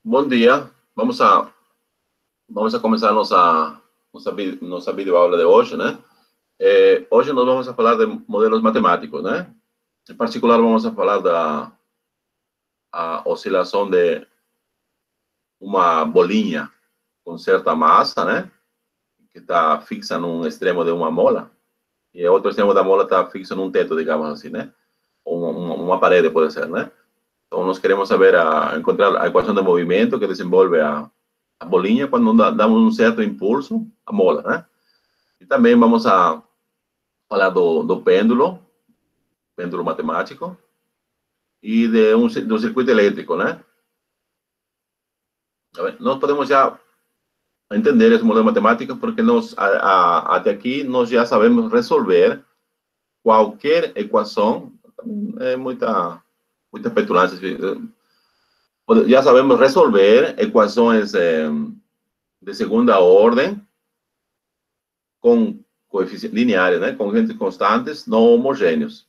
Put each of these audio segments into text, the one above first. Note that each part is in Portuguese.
Bom dia. Vamos a começar nossa videoaula de hoje, né? Hoje nós vamos a falar de modelos matemáticos, né? Em particular, vamos a falar da oscilação de uma bolinha com certa massa, né? Que está fixa num extremo de uma mola, e o outro extremo da mola está fixo num teto, digamos assim, né? Ou uma parede, pode ser, né? Então, nós queremos encontrar a equação de movimento que desenvolve a bolinha quando damos um certo impulso à mola, né? E também vamos a falar do pêndulo matemático, e do circuito elétrico, né? Nós podemos já entender esse modelo matemático porque até aqui nós já sabemos resolver qualquer equação. É muita petulância. Já sabemos resolver equações de segunda ordem com coeficientes lineares, né? Coeficientes constantes não homogêneos.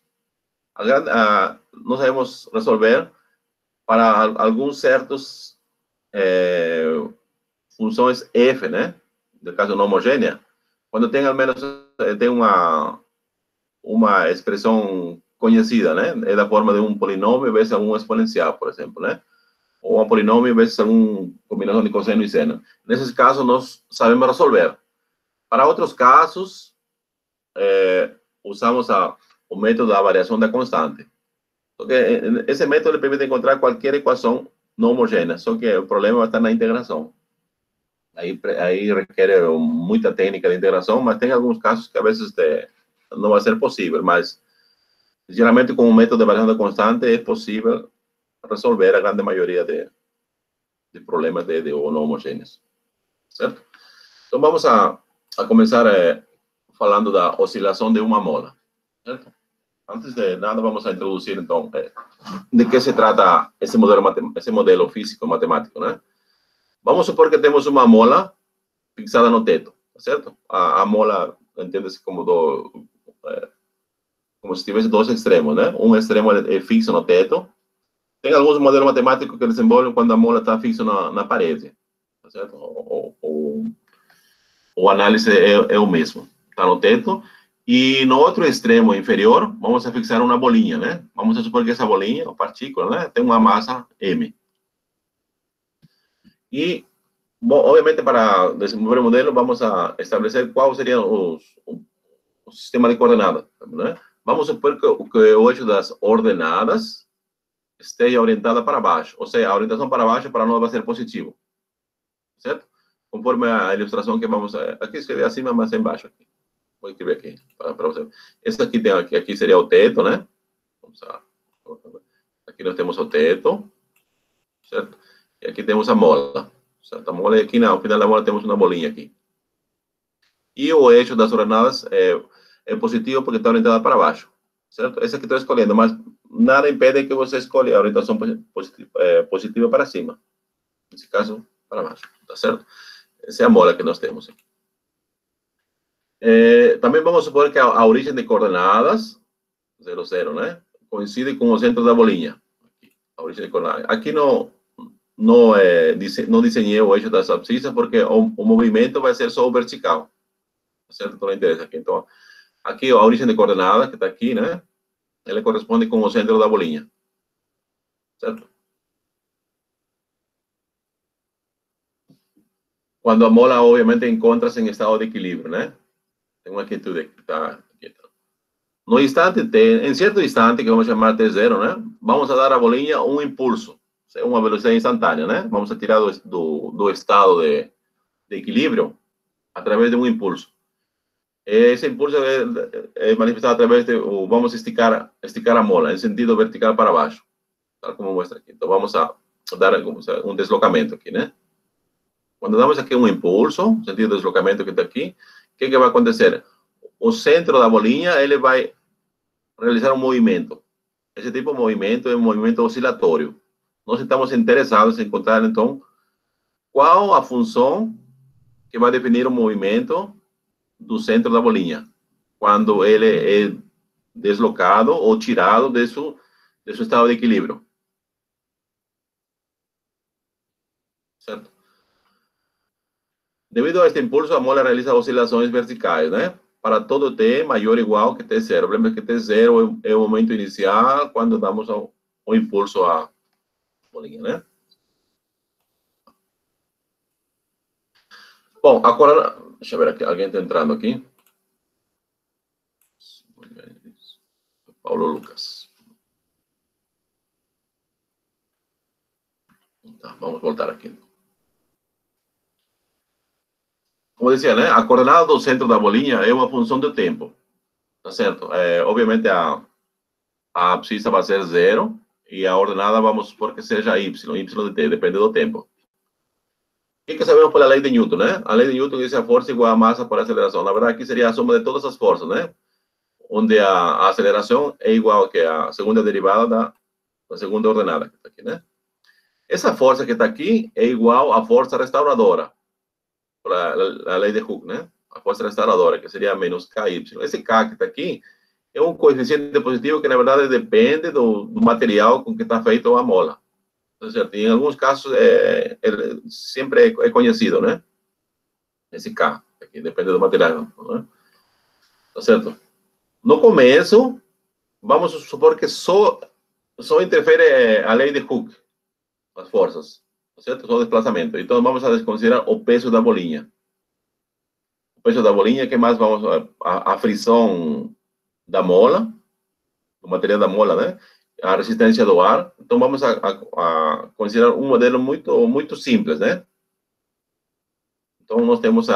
Nós sabemos resolver para alguns certos funções f, né? No caso não homogênea, quando tem ao menos tem uma expressão conhecida, né? É da forma de um polinômio vezes algum exponencial, por exemplo, né? Ou um polinômio vezes alguma combinação de cosseno e seno. Nesses casos, nós sabemos resolver. Para outros casos, usamos o método da variação da constante. Porque esse método permite encontrar qualquer equação não homogênea, só que o problema está na integração. Aí requer muita técnica de integração, mas tem alguns casos que a vezes não vai ser possível, mas geralmente com o método de variação da constante é possível resolver a grande maioria de problemas de não homogêneos, certo? Então vamos a começar falando da oscilação de uma mola, certo? Antes de nada, vamos a introduzir, então, de que se trata esse modelo físico-matemático, né? Vamos supor que temos uma mola fixada no teto, certo? A mola, entende-se como se tivesse dois extremos, né? Um extremo é fixo no teto. Tem alguns modelos matemáticos que desenvolvem quando a mola está fixa na parede, certo? O análise é o mesmo. Está no teto. E no outro extremo inferior, vamos a fixar uma bolinha, né? Vamos a supor que essa bolinha, ou partícula, né, tem uma massa m. E, bom, obviamente, para desenvolver o modelo, vamos a estabelecer qual seria o sistema de coordenadas, né? Vamos supor que o eixo das ordenadas esteja orientada para baixo. Ou seja, a orientação para baixo para nós vai ser positivo, certo? Conforme a ilustração que vamos a... Aqui escrever acima, mas embaixo. Aqui. Vou escrever aqui para você. Esse aqui aqui seria o teto, né? Aqui nós temos o teto, certo? E aqui temos a mola, certo? A mola, e aqui ao final da mola temos uma bolinha aqui. E o eixo das ordenadas é positivo porque está orientada para baixo, certo? Esse aqui estou escolhendo, mas nada impede que você escolha a orientação positiva para cima. Nesse caso, para baixo, tá certo? Essa é a mola que nós temos aqui. Também vamos supor que a origem de coordenadas, 0, 0, né? Coincide com o centro da bolinha. A origem de coordenadas. Aqui não desenhei o eixo das abscissas porque o movimento vai ser só o vertical. Certo? Então, não interessa aqui. Então, aqui a origem de coordenadas, que está aqui, né? Ela corresponde com o centro da bolinha. Certo? Quando a mola, obviamente, encontra-se em estado de equilíbrio, né? Tem uma quietude aqui, tá? No instante T, em certo instante, que vamos chamar T0, né? Vamos a dar à bolinha um impulso, uma velocidade instantânea, né? Vamos a tirar do estado de equilíbrio através de um impulso. Esse impulso é manifestado através vamos esticar a mola em sentido vertical para baixo, tal como mostra aqui. Então, vamos a dar um deslocamento aqui, né? Quando damos aqui um impulso, sentido de deslocamento que está aqui, o que vai acontecer? O centro da bolinha, ele vai realizar um movimento. Esse tipo de movimento é um movimento oscilatório. Nós estamos interessados em encontrar, então, qual a função que vai definir o movimento do centro da bolinha, quando ele é deslocado ou tirado de seu estado de equilíbrio. certo? Devido a este impulso, a mola realiza oscilações verticais, né? Para todo t maior ou igual que t0. Lembra que t0 é o momento inicial quando damos o impulso à bolinha, né? Bom, agora, deixa eu ver aqui, alguém está entrando aqui. Paulo Lucas. Tá, vamos voltar aqui. Como eu dizia, né? A coordenada do centro da bolinha é uma função do tempo, tá certo? Obviamente, a abscissa vai ser 0 e a ordenada vamos supor que seja y de t, depende do tempo. O que sabemos pela lei de Newton, né? A lei de Newton diz a força igual a massa por aceleração. Na verdade, aqui seria a soma de todas as forças, né? Onde a aceleração é igual que a segunda derivada da segunda ordenada, que está aqui, né? Essa força que está aqui é igual à força restauradora, para a lei de Hooke, né? A força restauradora, que seria menos KY. Esse K que está aqui é um coeficiente positivo que, na verdade, depende do material com que está feito a mola. Tá certo? Em alguns casos, sempre é conhecido, né? Esse K, aqui, depende do material, né? Tá certo? No começo, vamos supor que só interfere a lei de Hooke, as forças, tá certo? Só o desplazamento. Então, vamos a desconsiderar o peso da bolinha. O peso da bolinha, que mais vamos a frição da mola, do material da mola, né? A resistência do ar. Então, vamos a considerar um modelo muito simples, né? Então, nós temos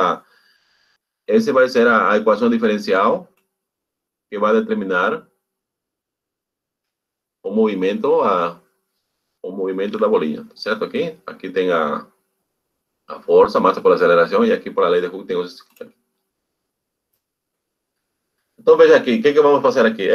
esse vai ser a equação diferencial que vai determinar o movimento da bolinha, certo? Aqui tem a força, a massa por aceleração, e aqui por a lei de Hooke tem os... Então, veja aqui, o que vamos fazer aqui?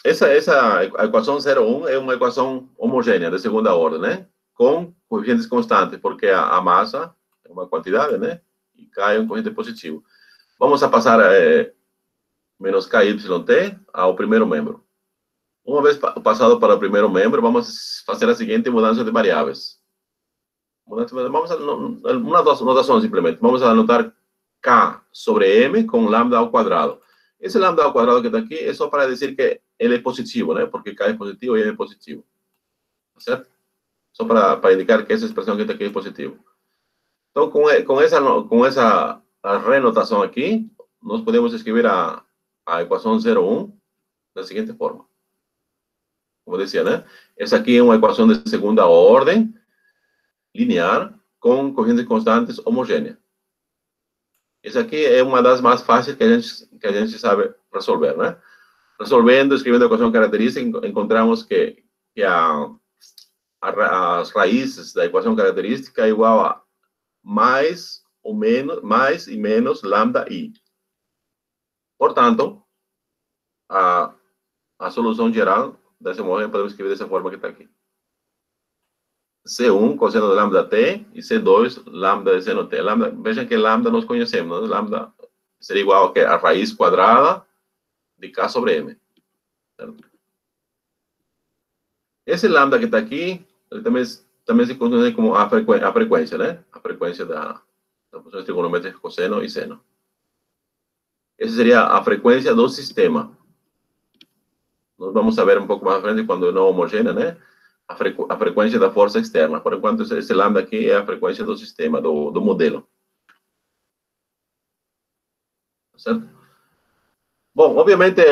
Essa equação 0,1 é uma equação homogênea, de segunda ordem, né? Com coeficientes constantes, porque a massa é uma quantidade, né? E K é um coeficiente positivo. Vamos a passar menos KYT ao primeiro membro. Uma vez passado para o primeiro membro, vamos fazer a seguinte mudança de variáveis. Vamos a uma notação simplesmente. Vamos a anotar K sobre M com lambda ao quadrado. Esse lambda ao quadrado que está aqui é só para dizer que ele é positivo, né? Porque K é positivo e M é positivo. Certo? Só para indicar que essa expressão que está aqui é positivo. Então, com essa renotação aqui, nós podemos escrever a equação 0,1 da seguinte forma. Como dizia, né? Essa aqui é uma equação de segunda ordem, linear, com correntes constantes homogênea. Essa aqui é uma das mais fáceis que a gente sabe resolver, né? Resolvendo, escrevendo a equação característica, encontramos que as raízes da equação característica é igual a mais e menos lambda i. Portanto, a solução geral dessa homogênea podemos escrever dessa forma que está aqui. C1 cosseno de lambda t e C2 lambda de seno t. Vejam que lambda nós conhecemos, né? Lambda seria igual a raiz quadrada de K sobre M. Certo? Esse lambda que está aqui, ele também se conhece como a frequência, né? A frequência da função trigonométrica cosseno e seno. Essa seria a frequência do sistema. Nós vamos saber um pouco mais à frente quando não homogênea, né? A frequência da força externa. Por enquanto, esse lambda aqui é a frequência do sistema, do modelo. Certo? Bom, obviamente,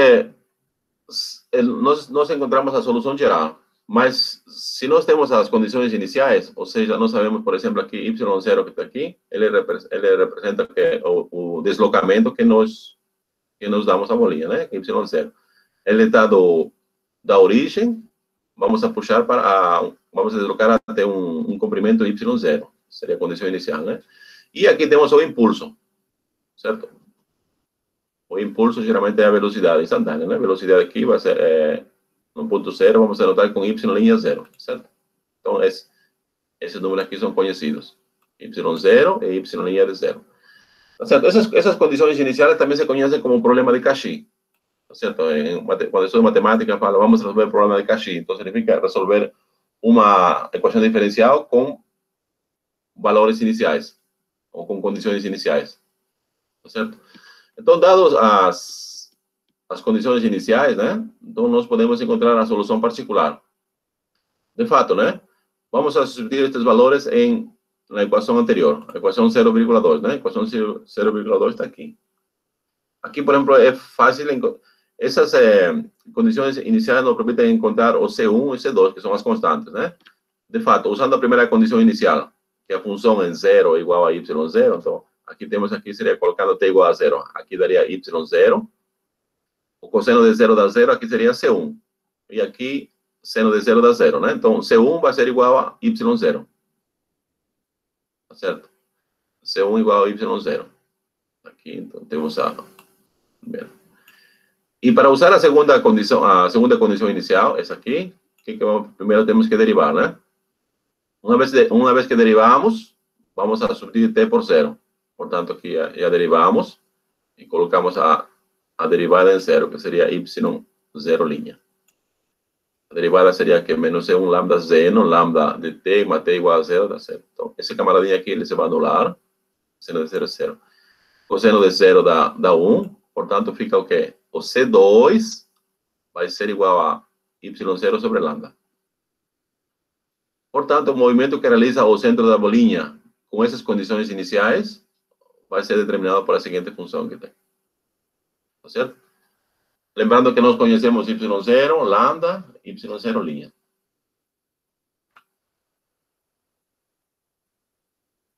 nós encontramos a solução geral, mas se nós temos as condições iniciais, ou seja, nós sabemos, por exemplo, aqui y0 que está aqui, ele representa o deslocamento que nós damos à bolinha, né? Y0. Ele está da origem, vamos a puxar vamos a deslocar até um comprimento y0, seria a condição inicial, né? E aqui temos o impulso, certo? O impulso geralmente é a velocidade instantânea, né? A velocidade aqui vai ser no ponto zero, vamos anotar com y' 0, certo? Então, esses números aqui são conhecidos. Y0 e y' de 0. Tá certo? Essas condições iniciais também se conhecem como problema de Cauchy. Tá certo? Quando eu estudo matemática, falo, vamos resolver o problema de Cauchy. Então, significa resolver uma equação diferencial com valores iniciais, ou com condições iniciais. Tá certo? Então, dados as condições iniciais, né? Então, nós podemos encontrar a solução particular. De fato, né? Vamos a substituir estes valores na equação anterior, a equação 0,2, né? A equação 0,2 está aqui. Aqui, por exemplo, é fácil encontrar. Essas condições iniciais nos permitem encontrar o C1 e C2, que são as constantes, né? De fato, usando a primeira condição inicial, que a função em 0 é igual a y0, então, aqui temos, seria colocando t igual a 0. Aqui daria y0. O cosseno de 0 dá 0, aqui seria C1. E aqui, seno de 0 dá 0, né? Então, C1 vai ser igual a y0. Tá certo? C1 igual a y0. Aqui, então, temos a... Bem. E para usar a segunda condição inicial, essa aqui, primeiro temos que derivar, né? Uma vez que derivamos, vamos a substituir t por 0. Portanto, aqui já derivamos e colocamos a derivada em 0, que seria y0'. A derivada seria que menos C1 lambda seno, lambda de t, mais t igual a 0, dá 0. Então, esse camaradinho aqui, ele se vai anular. Seno de 0 é 0. Cosseno de 0 dá 1. Portanto, fica o quê? O C2 vai ser igual a y0 sobre lambda. Portanto, o movimento que realiza o centro da bolinha com essas condições iniciais vai ser determinado por a seguinte função que tem. Tá certo? Lembrando que nós conhecemos y0, lambda, y0'.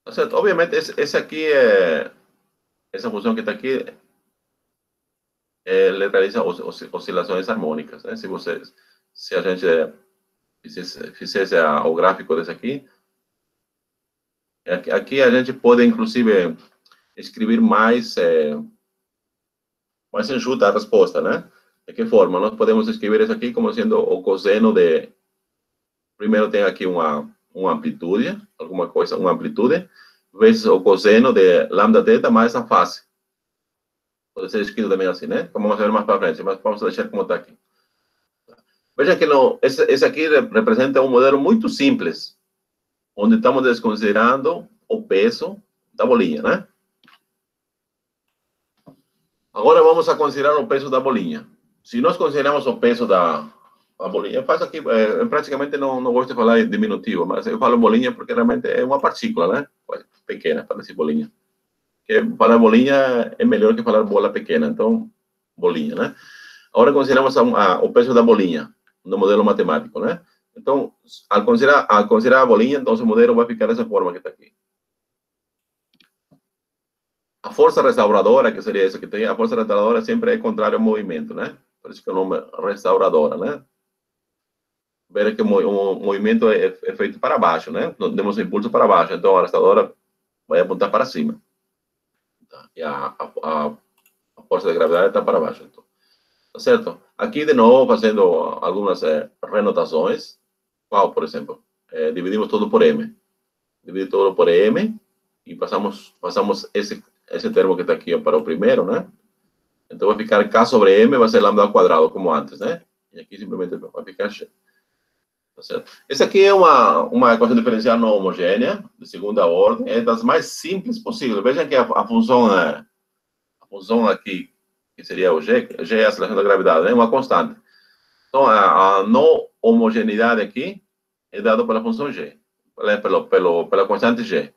Tá certo? Obviamente, esse aqui essa função que está aqui, ele realiza oscilações harmônicas, né? Se a gente fizesse o gráfico desse aqui a gente pode, inclusive, escrever mais enxuta a resposta, né? De que forma? Nós podemos escrever isso aqui como sendo o cosseno de... Primeiro tem aqui uma amplitude, alguma coisa, uma amplitude, vezes o cosseno de lambda θ mais a face. Pode ser escrito também assim, né? Como vamos ver mais para frente, mas vamos deixar como está aqui. Veja que esse aqui representa um modelo muito simples, onde estamos desconsiderando o peso da bolinha, né? Agora vamos a considerar o peso da bolinha. Se nós consideramos o peso da bolinha, eu faço aqui, praticamente não gosto de falar em diminutivo, mas eu falo bolinha porque realmente é uma partícula, né? Pequena, para dizer bolinha. Que falar bolinha é melhor que falar bola pequena, então, bolinha, né? Agora consideramos o peso da bolinha, no modelo matemático, né? Então, ao considerar a bolinha, então o modelo vai ficar dessa forma que está aqui. A força restauradora, que seria isso que tem, a força restauradora sempre é contrária ao movimento, né? Por isso que o nome é restauradora, né? Ver que o movimento é feito para baixo, né? Nós demos um impulso para baixo, então a restauradora vai apontar para cima. E a força de gravidade está para baixo. Então. Tá certo? Aqui, de novo, fazendo algumas renotações. Qual, por exemplo? Dividimos tudo por M. Dividir tudo por M e passamos esse termo que está aqui para o primeiro, né? Então, vai ficar K sobre M, vai ser lambda ao quadrado, como antes, né? E aqui simplesmente vai ficar X. Tá certo? Esse aqui é uma equação diferencial não homogênea, de segunda ordem, é das mais simples possíveis. Vejam que a função aqui, que seria o G é a aceleração da gravidade, né? Uma constante. Então, a não homogeneidade aqui é dada pela função G, pela constante G.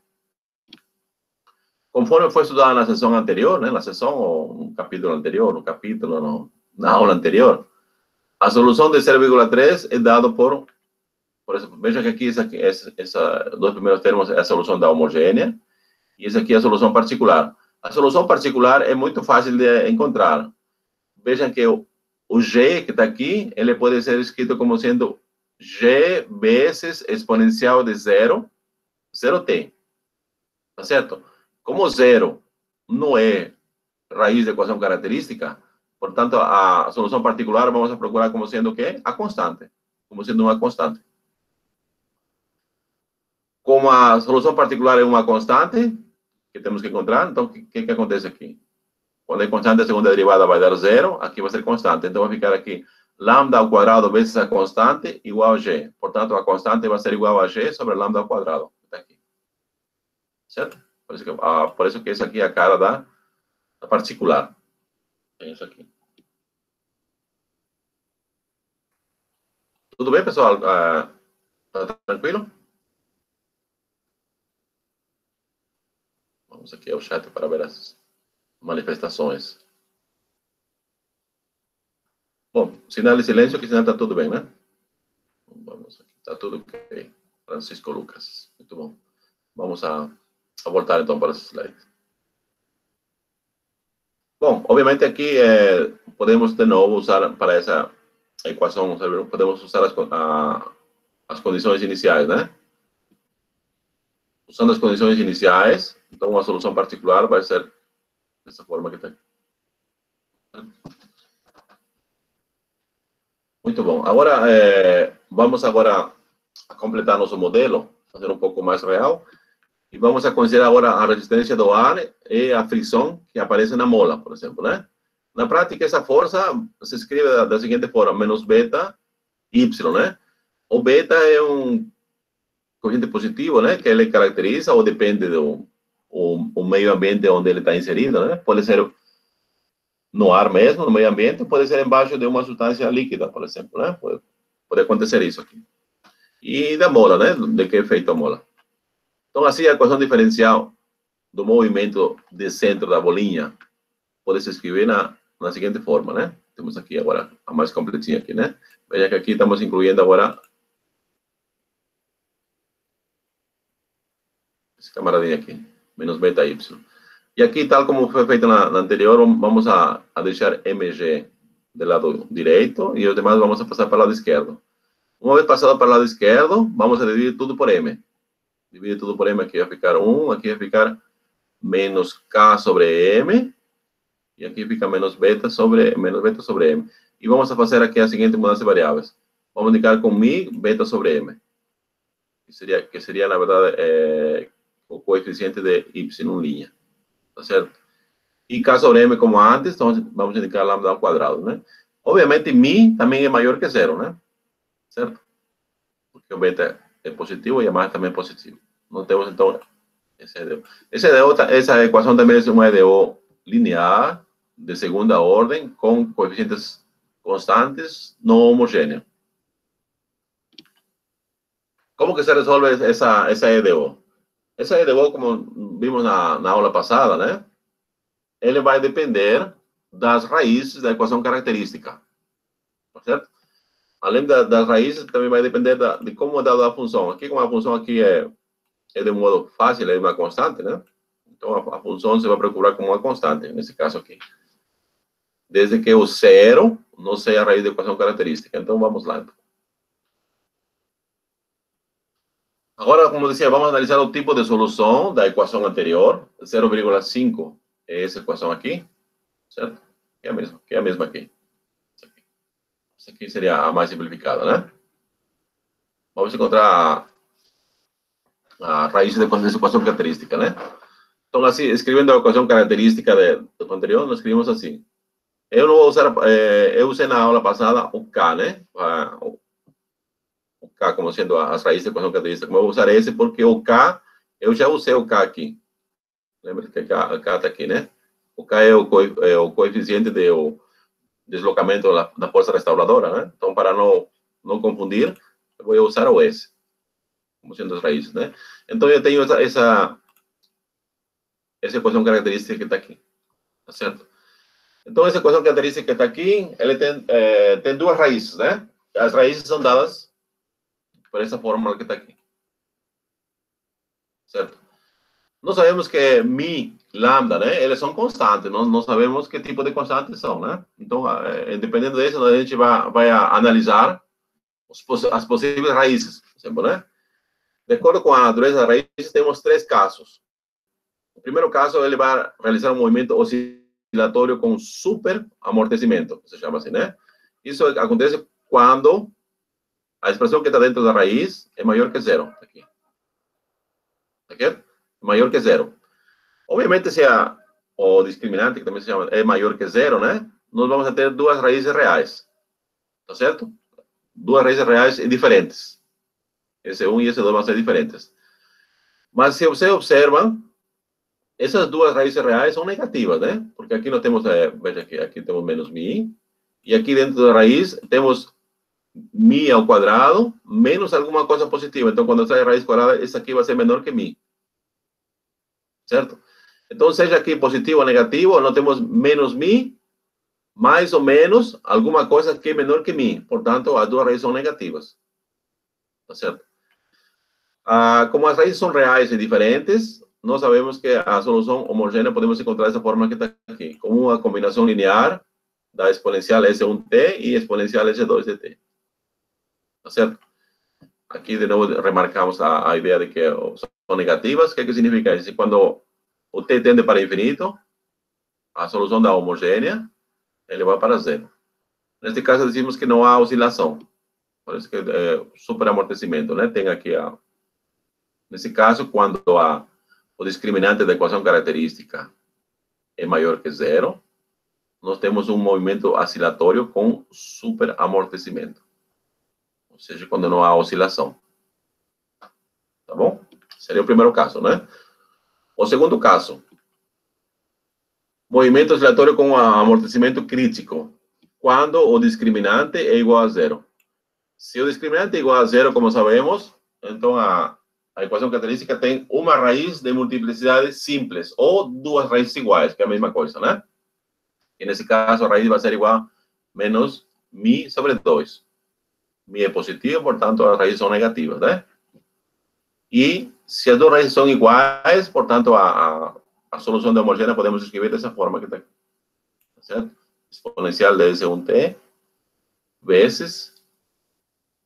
Conforme foi estudado na sessão anterior, né? Na sessão ou no capítulo anterior, na aula anterior, a solução de 0,3 é dada por exemplo, veja que aqui, esses dois primeiros termos é a solução da homogênea, e essa aqui é a solução particular. A solução particular é muito fácil de encontrar. Vejam que o G, que está aqui, ele pode ser escrito como sendo G vezes exponencial de 0t. Tá certo? Como 0 não é raiz de equação característica, portanto, a solução particular vamos a procurar como sendo o quê? A constante. Como sendo uma constante. Como a solução particular é uma constante, que temos que encontrar, então, o que acontece aqui? Quando é constante, a segunda derivada vai dar 0, aqui vai ser constante. Então, vai ficar aqui, lambda ao quadrado vezes a constante igual a g. Portanto, a constante vai ser igual a g sobre lambda ao quadrado. Está aqui. certo? Por isso que essa aqui é a cara da particular. Tem isso aqui. Tudo bem, pessoal? Tá tranquilo? Vamos aqui ao chat para ver as manifestações. Bom, sinal de silêncio, que sinal está tudo bem, né? Vamos aqui, está tudo ok. Francisco Lucas, muito bom. Vamos a voltar então para os slides. Bom, obviamente aqui podemos de novo usar para essa equação, podemos usar as condições iniciais, né? Usando as condições iniciais, então uma solução particular vai ser dessa forma que está aqui. Muito bom. Agora, vamos agora a completar nosso modelo, fazer um pouco mais real, e vamos a considerar agora a resistência do ar e a fricção que aparece na mola, por exemplo, né? Na prática, essa força se escreve da seguinte forma, menos beta y, né? O beta é um corrente positivo, né? Que ele caracteriza ou depende do o meio ambiente onde ele está inserido, né? Pode ser no ar mesmo, no meio ambiente, pode ser embaixo de uma substância líquida, por exemplo, né? Pode acontecer isso aqui. E da mola, né? De que é feita a mola. Então, assim, a equação diferencial do movimento de centro da bolinha pode se escrever na seguinte forma, né? Temos aqui agora a mais completinha aqui, né? Veja que aqui estamos incluindo agora esse camaradinho aqui, menos beta y. E aqui, tal como foi feito na anterior, vamos a deixar mg do lado direito e os demais vamos a passar para o lado esquerdo. Uma vez passado para o lado esquerdo, vamos a dividir tudo por m. Divide tudo por m, aqui vai ficar 1, aqui vai ficar menos k sobre m, e aqui fica menos beta sobre m. E vamos a fazer aqui a seguinte mudança de variáveis. Vamos indicar com mi beta sobre m, que seria na verdade, o coeficiente de y linha. Tá certo? E k sobre m como antes, então vamos indicar lambda ao quadrado, né? Obviamente, mi também é maior que zero, né? Certo? Porque o beta é positivo e a mais também é positivo. Não temos, então, essa equação também é uma EDO linear, de segunda ordem, com coeficientes constantes, não homogêneos. Como que se resolve essa EDO? Essa EDO, como vimos na aula passada, né? Ele vai depender das raízes da equação característica. Certo? Além das raízes, também vai depender de como é dada a função. Aqui, como a função aqui é de modo fácil, é uma constante, né? Então, a função se vai procurar como uma constante, nesse caso aqui. Desde que o zero não seja a raiz da equação característica. Então, vamos lá. Agora, como dizia, vamos analisar o tipo de solução da equação anterior. 0,5 é essa equação aqui, certo? Que é a mesma aqui. Essa aqui seria a mais simplificada, né? Vamos encontrar a raiz dessa equação característica, né? Então, assim, escrevendo a equação característica do anterior, nós escrevemos assim. Eu não vou usar, eu usei na aula passada o K, né? O K como sendo as raízes da equação característica. Como eu vou usar esse porque o K, eu já usei o K aqui. Lembra que o K está aqui, né? O K é o coeficiente do deslocamento da força restauradora, né? Então, para não confundir, eu vou usar o S, como sendo as raízes, né? Então, eu tenho essa equação característica que está aqui, tá certo? Então, essa equação característica que está aqui, ela tem duas raízes, né? As raízes são dadas por essa fórmula que está aqui, certo? Nós sabemos que mi, lambda, né? Eles são constantes, não sabemos que tipo de constantes são, né? Então, dependendo disso, a gente vai analisar as possíveis raízes, por exemplo, né? De acordo com a dureza das raízes, temos três casos. O primeiro caso, ele vai realizar um movimento oscilatório com super amortecimento, se chama assim, né? Isso acontece quando a expressão que está dentro da raiz é maior que zero. Aqui. Maior que zero. Obviamente, se o discriminante, que também se chama, é maior que zero, né? Nós vamos a ter duas raízes reais. Tá certo? Duas raízes reais diferentes. Esse 1 e esse 2 vão ser diferentes. Mas se você observa, essas duas raízes reais são negativas, né? Porque aqui nós temos, veja aqui temos menos mi, e aqui dentro da raiz temos mi ao quadrado menos alguma coisa positiva. Então, quando sai a raiz quadrada, essa aqui vai ser menor que mi, certo? Então, seja aqui positivo ou negativo, nós temos menos mi, mais ou menos alguma coisa que é menor que mi. Portanto, as duas raízes são negativas. Tá certo? Como as raízes são reais e diferentes, nós sabemos que a solução homogênea podemos encontrar dessa forma que está aqui, como uma combinação linear da exponencial S1t e exponencial S2dt. Tá certo? Aqui, de novo, remarcamos a ideia de que são negativas. O que significa isso? Quando o t tende para infinito, a solução da homogênea, ele vai para zero. Neste caso, dizemos que não há oscilação. Por isso que é superamortecimento, né? Tem aqui nesse caso, quando o discriminante da equação característica é maior que zero, nós temos um movimento oscilatório com superamortecimento. Ou seja, quando não há oscilação. Tá bom? Seria o primeiro caso, né? O segundo caso, movimento oscilatório com amortecimento crítico, quando o discriminante é igual a zero. Se o discriminante é igual a zero, como sabemos, então a equação característica tem uma raiz de multiplicidade simples, ou duas raízes iguais, que é a mesma coisa, né? E nesse caso, a raiz vai ser igual a menos mi sobre 2. Mi é positivo, portanto, as raízes são negativas, né? E se as duas raízes são iguais, portanto, a solução de homogênea podemos escrever dessa forma que está aqui. Certo? Exponencial de S1t vezes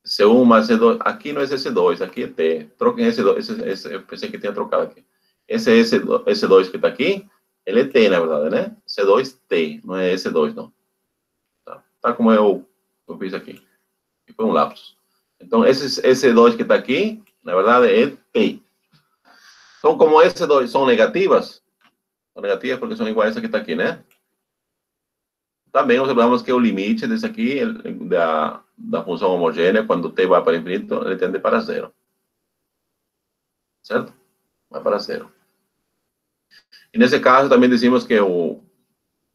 C1 mais C2. Aqui não é S2, aqui é T. Troquem S2. Eu pensei que tinha trocado aqui. Esse é S2 que está aqui. Ele é T, na verdade, né? C2T, não é S2, não. Tá como eu fiz aqui. E foi um lapso. Então, esse S2 que está aqui, na verdade, é T. Então, como S2 são negativas porque são iguais a essa que está aqui, né? Também observamos que o limite desse aqui, da função homogênea, quando t vai para infinito, ele tende para zero. Certo? Vai para zero. E nesse caso, também dizemos que o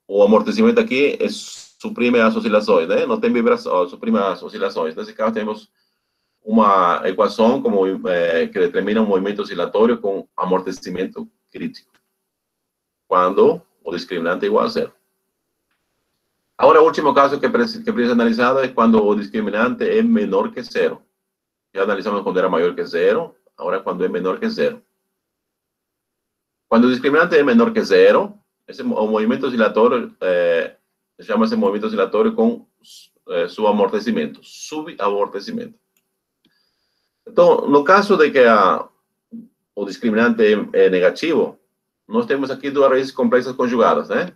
amortecimento aqui suprime as oscilações, né? Não tem vibração, suprime as oscilações. Nesse caso, temos uma equação que determina um movimento oscilatório com amortecimento crítico, quando o discriminante é igual a zero. Agora, o último caso que precisa analisar é quando o discriminante é menor que zero. Já analisamos quando era maior que zero, agora quando é menor que zero. Quando o discriminante é menor que zero, o movimento oscilatório chama-se movimento oscilatório com subamortecimento. Subamortecimento. Então, no caso de que o discriminante é negativo, nós temos aqui duas raízes complexas conjugadas, né?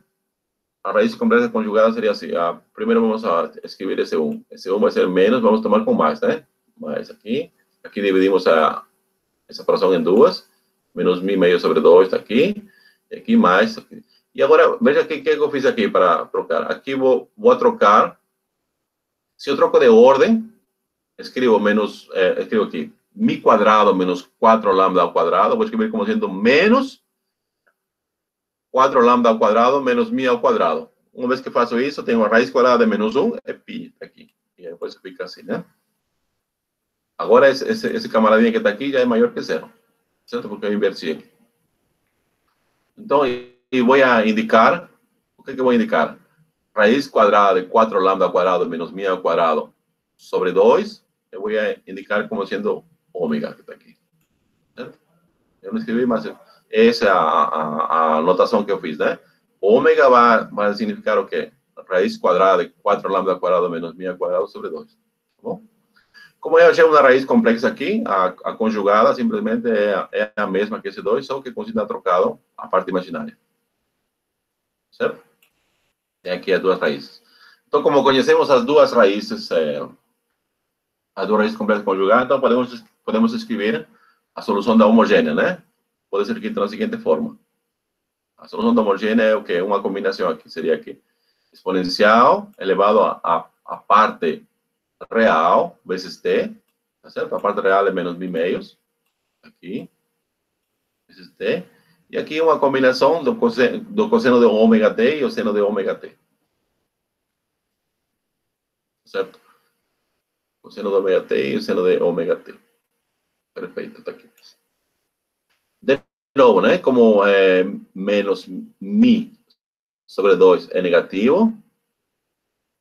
A raiz complexa conjugada seria assim. Primeiro vamos escrever esse 1. Esse 1 vai ser menos, vamos tomar com mais, né? Mais aqui. Aqui dividimos essa fração em duas. Menos mi meio sobre 2 está aqui. E aqui mais. Aqui. E agora, veja o que eu fiz aqui para trocar. Aqui vou trocar. Se eu troco de ordem, escrevo aqui. Mi quadrado menos 4 lambda ao quadrado. Vou escrever como sendo menos 4 lambda ao quadrado menos mi ao quadrado. Uma vez que faço isso, tenho a raiz quadrada de menos 1, é pi, aqui. E depois fica assim, né? Agora, esse camaradinho que está aqui já é maior que zero. Certo? Porque eu inverti aqui. Então, eu vou indicar, o que eu vou indicar? Raiz quadrada de 4 lambda ao quadrado menos mi ao quadrado sobre 2, eu vou indicar como sendo ômega, que está aqui. Certo? Eu não escrevi, mas essa é a notação que eu fiz, né? Ômega vai significar o quê? Raiz quadrada de 4 lambda ao quadrado menos mi ao quadrado sobre 2. Tá bom? Como eu achei uma raiz complexa aqui, a conjugada simplesmente é a mesma que esse 2, só que considera trocado a parte imaginária. Certo? Tem aqui as duas raízes. Então, como conhecemos as duas raízes complexas conjugadas, então podemos escrever a solução da homogênea, né? Pode ser escrita da seguinte forma. A solução da homogênea é o quê? Uma combinação aqui. Seria aqui. Exponencial elevado a parte real vezes t. Tá certo? A parte real é menos mi meios. Aqui. vezes t. E aqui uma combinação do cosseno de ômega t e o seno de ômega t. Certo? O seno de ômega t e o seno de ômega t. Perfeito, está aqui. De novo, né? Como menos mi sobre 2 é negativo,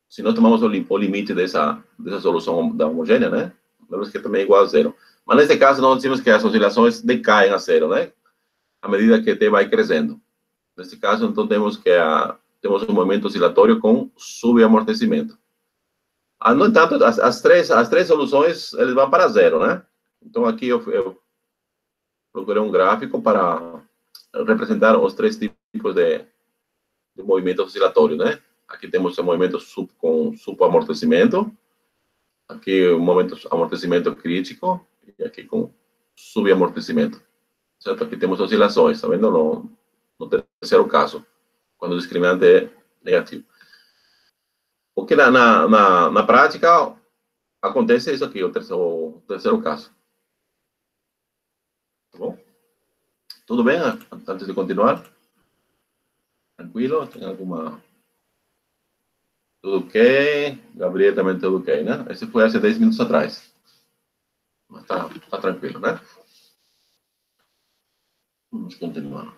se nós tomamos o limite dessa solução da homogênea, né? Vemos que também é igual a zero. Mas nesse caso, nós dizemos que as oscilações decaem a zero, né? À medida que t vai crescendo. Nesse caso, então, temos um movimento oscilatório com subamortecimento. No entanto, as três soluções, eles vão para zero, né? Então, aqui eu procurei um gráfico para representar os três tipos de movimento oscilatório, né? Aqui temos o movimento com subamortecimento, aqui o momento amortecimento crítico, e aqui com subamortecimento. Certo? Aqui temos oscilações, está vendo? No terceiro caso, quando o discriminante é negativo. O que na prática acontece é isso aqui, o terceiro caso. Tá bom? Tudo bem? Antes de continuar? Tranquilo? Tem alguma... Tudo ok? Gabriel também tudo ok, né? Esse foi há 10 minutos atrás. Mas tá tranquilo, né? Vamos continuar.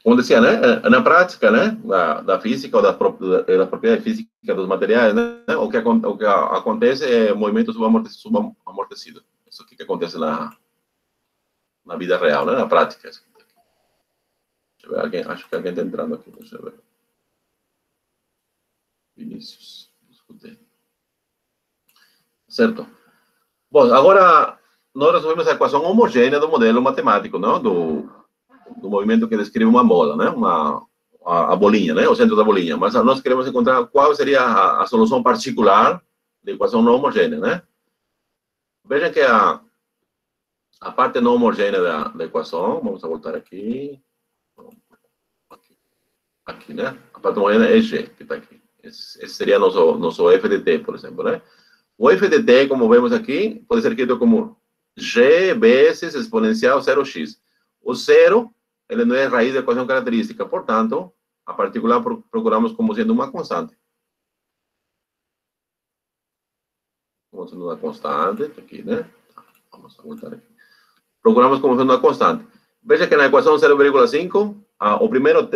Como decía, né? Na prática, né? Da física ou da propriedade física dos materiais, né? O que acontece é movimento subamortecido. Isso aqui que acontece na vida real, né? Na prática. Deixa eu ver, acho que alguém está entrando aqui. Deixa eu ver. Vinícius, escutei. Certo. Bom, agora nós resolvemos a equação homogênea do modelo matemático, não? Do movimento que descreve uma bola, né? A bolinha, né? O centro da bolinha. Mas nós queremos encontrar qual seria a solução particular da equação não homogênea, né? Veja que a parte não homogênea da equação, vamos voltar aqui. Aqui, né? A parte homogênea é G, que está aqui. Esse seria nosso f de t, por exemplo, né? O f de t, como vemos aqui, pode ser escrito como g vezes exponencial 0x. O zero, ele não é raiz da equação característica, portanto, a particular procuramos como sendo uma constante. Como sendo uma constante, aqui, né? Vamos voltar aqui. Procuramos como sendo uma constante. Veja que na equação 0,5,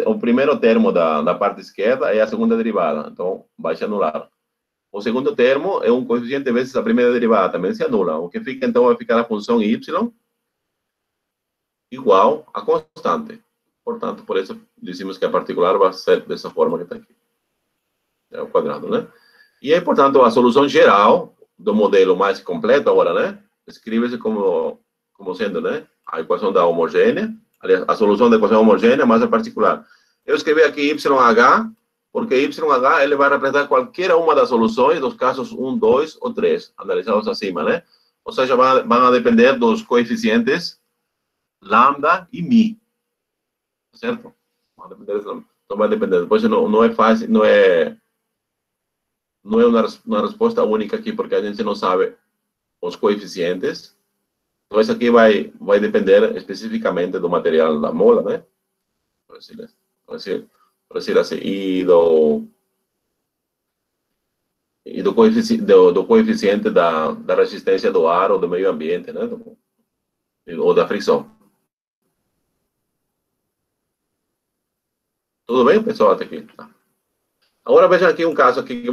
o primeiro termo da parte esquerda é a segunda derivada, então vai se anular. O segundo termo é um coeficiente vezes a primeira derivada, também se anula. O que fica, então, vai ficar a função y igual a constante. Portanto, por isso, dizemos que a particular vai ser dessa forma que está aqui. É o quadrado, né? E aí, portanto, a solução geral do modelo mais completo agora, né? Escreve-se como sendo, né? A equação da homogênea, aliás, a solução da equação homogênea mais a particular. Eu escrevi aqui YH, porque YH ele vai representar qualquer uma das soluções dos casos 1, 2 ou 3, analisados acima, né? Ou seja, vão depender dos coeficientes lambda e mi. Certo? Não vai depender. Depois não é fácil, não é uma resposta única aqui, porque a gente não sabe os coeficientes. Então, isso aqui vai depender especificamente do material da mola, né? Por dizer assim, e do coeficiente da resistência do ar ou do meio ambiente, né? Ou da fricção. Tudo bem, pessoal, até aqui? Tá. Agora vejam aqui um caso aqui,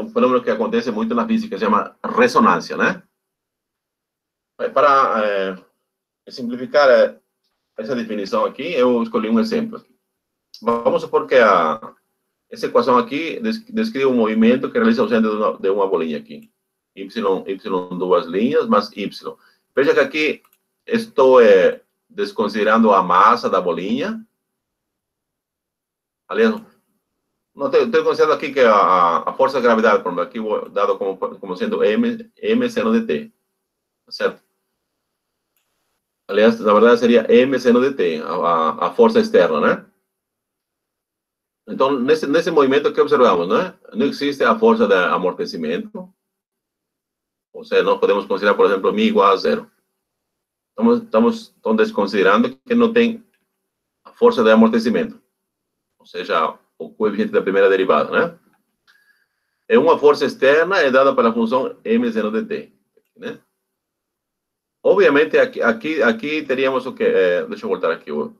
um fenômeno que acontece muito na física, se chama ressonância, né? Para simplificar essa definição aqui, eu escolhi um exemplo. Vamos supor que essa equação aqui descreve um movimento que realiza o centro de uma bolinha aqui. Y, duas linhas, mais Y. Veja que aqui estou desconsiderando a massa da bolinha. Aliás, não estou considerando aqui que a força de gravidade, por exemplo, aqui dado como sendo M seno de t. Certo? Aliás, na verdade, seria M seno de t, a força externa, né? Então, nesse movimento que observamos, né? Não existe a força de amortecimento, Ou seja, nós podemos considerar, por exemplo, mi igual a zero. Estamos desconsiderando que não tem a força de amortecimento. Ou seja, o coeficiente da primeira derivada, né? É uma força externa, é dada pela função m seno de t, né? Obviamente, aqui teríamos o que... deixa eu voltar aqui o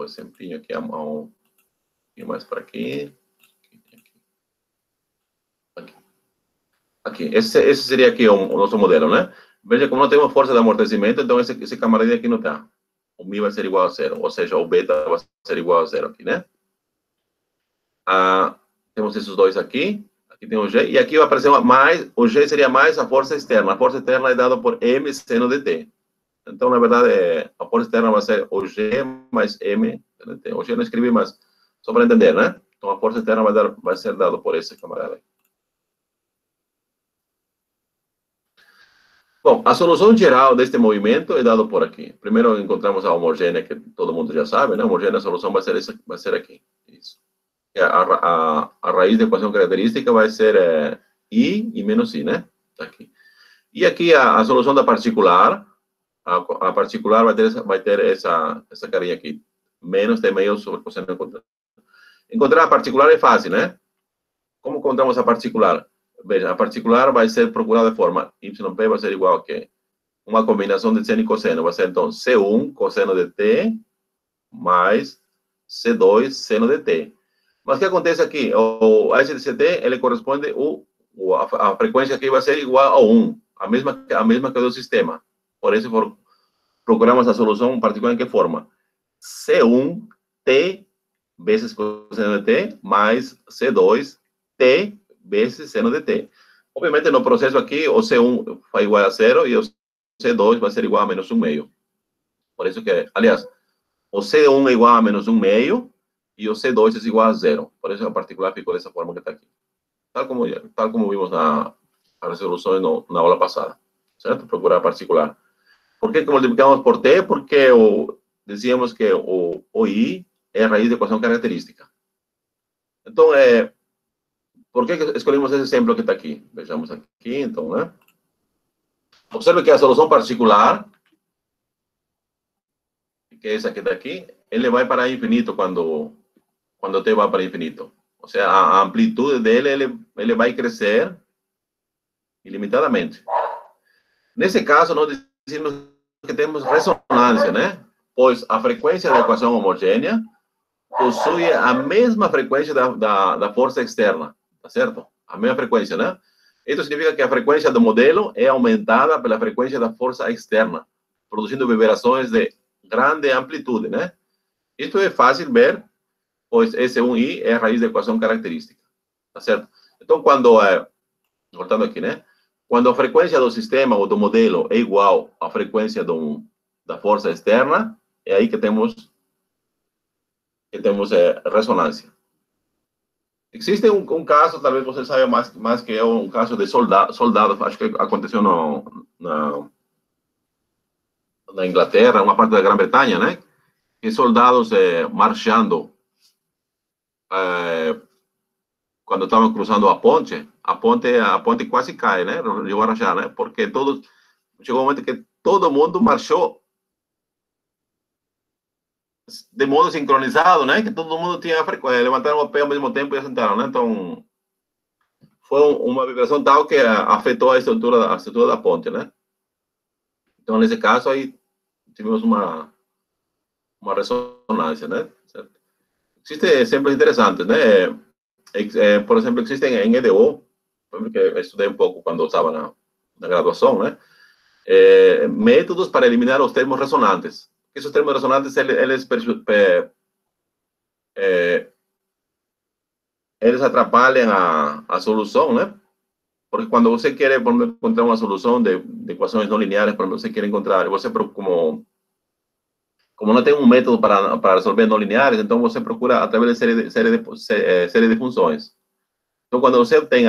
exemplinho aqui, mais para aqui. Aqui. Esse seria aqui o nosso modelo, né? Veja como não tem uma força de amortecimento, então esse camarada aqui não está. O mi vai ser igual a zero, ou seja, o beta vai ser igual a zero aqui, né? Temos esses dois aqui. Aqui tem o G, e aqui vai aparecer mais, o G seria mais a força externa. A força externa é dada por M seno de T. Então, na verdade, a força externa vai ser o G mais M seno de T. O G não escrevi, mas só para entender, né? Então, a força externa vai ser dada por esse camarada aí. Bom, a solução geral deste movimento é dada por aqui. Primeiro encontramos a homogênea, que todo mundo já sabe, né? A homogênea, a solução vai ser aqui. Isso. A raiz da equação característica vai ser I e menos I, né? Aqui. E aqui a solução da particular, a particular vai ter essa carinha aqui. Menos T meio sobre cosseno encontrar. Encontrar a particular é fácil, né? Como encontramos a particular? Veja, a particular vai ser procurada de forma YP vai ser igual a quê? Uma combinação de seno e cosseno. Vai ser, então, C1 cosseno de T mais C2 seno de T. Mas o que acontece aqui? O SDCT, ele corresponde, a frequência aqui vai ser igual a 1, a mesma que do sistema. Por isso, procuramos a solução particular em que forma? C1T vezes cosseno de T mais C2T vezes seno de T. Obviamente, no processo aqui, o C1 vai igual a 0 e o C2 vai ser igual a menos 1/2. Por isso que, aliás, o C1 é igual a menos 1/2 e o C2 é igual a 0. Por isso, a particular ficou dessa forma que está aqui. Tal como vimos na resolução na aula passada. Certo? Procurar a particular. Por que multiplicamos por T? Porque dizíamos que o I é a raiz da equação característica. Então, por que escolhemos esse exemplo que está aqui? Vejamos aqui, então, né? Observe que a solução particular, que é essa que está aqui, ele vai para infinito quando T vai para infinito. Ou seja, a amplitude dele, ele vai crescer ilimitadamente. Nesse caso, nós dizemos que temos ressonância, né? Pois a frequência da equação homogênea possui a mesma frequência da força externa, tá certo? A mesma frequência, né? Isso significa que a frequência do modelo é aumentada pela frequência da força externa, produzindo vibrações de grande amplitude, né? Isso é fácil ver, pois S1i é a raiz da equação característica, tá certo? Então, voltando aqui, né? Quando a frequência do sistema ou do modelo é igual à frequência da força externa, é aí que temos ressonância. Existe um caso, talvez você saiba mais que é um caso de soldados, acho que aconteceu na Inglaterra, uma parte da Grã-Bretanha, né? Que soldados marchando quando estavam cruzando a ponte quase cai, né? Chegou a rachar, né? Porque chegou um momento que todo mundo marchou de modo sincronizado, né? Que todo mundo tinha levantaram o pé ao mesmo tempo e assentaram, né? Então, foi uma vibração tal que afetou a estrutura da ponte, né? Então, nesse caso, aí tivemos uma ressonância, né? Certo? Existem exemplos interessantes, né? Por exemplo, existem em EDO, porque eu estudei um pouco quando estava na graduação, né? Métodos para eliminar os termos ressonantes. Esses termos ressonantes, eles atrapalham a solução, né? Porque quando você quer encontrar uma solução de equações não lineares, quando você quer encontrar, você como não tem um método para resolver não lineares, então você procura através de série de funções. Então, quando você tem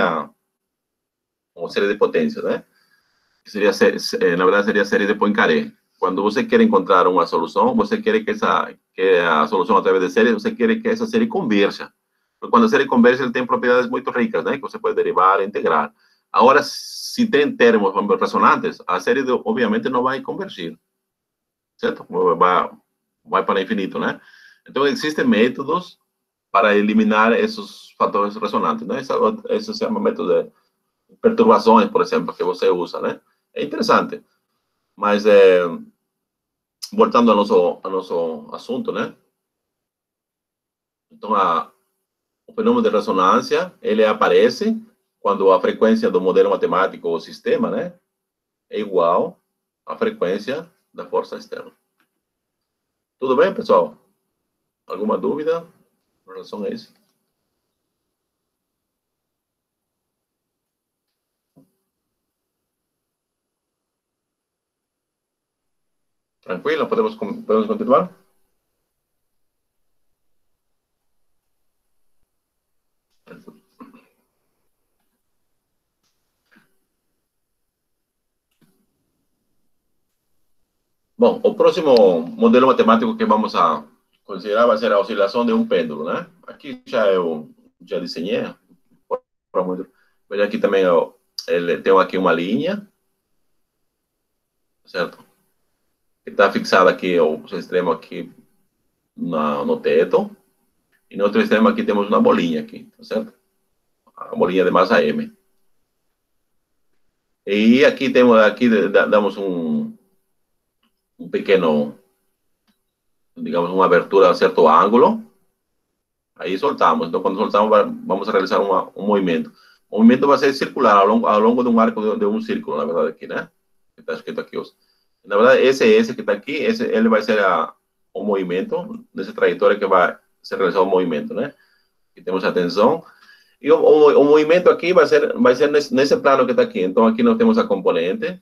uma série de potências, né? Que na verdade, seria a série de Poincaré. Quando você quer encontrar uma solução, você quer que a solução através de série, você quer que essa série converja. Porque quando a série converge, ele tem propriedades muito ricas, né? Que você pode derivar e integrar. Agora, se tem termos ressonantes, a série obviamente não vai convergir, certo? Vai para infinito, né? Então, existem métodos para eliminar esses fatores ressonantes, né? Esse se chama método de perturbações, por exemplo, que você usa, né? É interessante, mas voltando ao nosso assunto, né? Então, o fenômeno de ressonância, ele aparece quando a frequência do modelo matemático ou sistema, né, é igual à frequência da força externa. Tudo bem, pessoal? Alguma dúvida em relação a isso? Tranquilo? Podemos continuar? Bom, o próximo modelo matemático que vamos a considerar vai ser a oscilação de um pêndulo, né? Aqui já desenhei. Veja aqui também, ele tem aqui uma linha, certo? Que está fixada aqui, o extremo aqui no teto. E no outro extremo aqui temos uma bolinha aqui, tá certo? A bolinha de massa M. E aqui damos um pequeno, digamos, uma abertura a certo ângulo. Aí soltamos. Então, quando soltamos, vamos a realizar um movimento. O movimento vai ser circular ao longo de um arco de um círculo, na verdade, aqui, né? Que está escrito aqui. Na verdade, esse que está aqui, ele vai ser o movimento, nessa trajetória que vai ser realizado o movimento, né? Aqui temos a tensão. E o movimento aqui vai ser nesse plano que está aqui. Então, aqui nós temos a componente,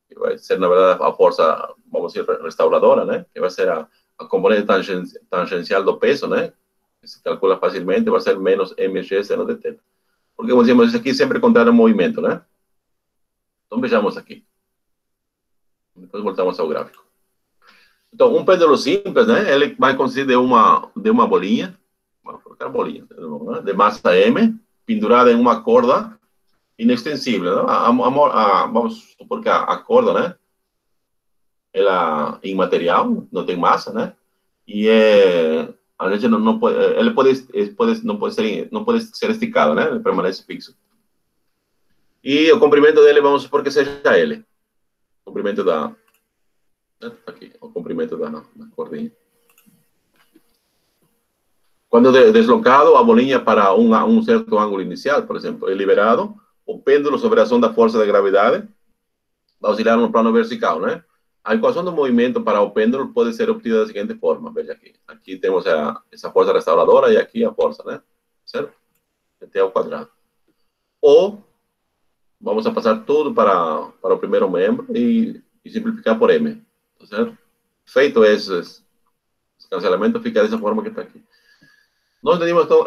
que vai ser, na verdade, a força, vamos dizer, restauradora, né? Que vai ser a componente tangencial do peso, né? Que se calcula facilmente, vai ser menos mg seno de θ. Porque, como dizemos, isso aqui sempre contrário ao movimento, né? Então, vejamos aqui. Depois voltamos ao gráfico. Então, um pêndulo simples, né? Ele vai consistir de uma bolinha, vamos colocar bolinha, né? De massa M, pendurada em uma corda inextensível, né? Vamos supor que a corda, né? Ela é imaterial, não tem massa, né? E a gente não pode, ele não pode ser esticado, né? Ele permanece fixo. E o comprimento dele, vamos supor que seja L. O comprimento aqui, o comprimento da cordinha. Quando deslocado a bolinha para um certo ângulo inicial, por exemplo, é liberado, o pêndulo, sob a ação da força da gravidade, vai oscilar no plano vertical, né? A equação do movimento para o pêndulo pode ser obtida da seguinte forma, veja aqui. Aqui temos essa força restauradora e aqui a força, né? Certo? T ao quadrado. Ou, vamos a passar tudo para o primeiro membro e simplificar por M, certo? Feito esse cancelamento, fica dessa forma que está aqui. Nós entendemos, então,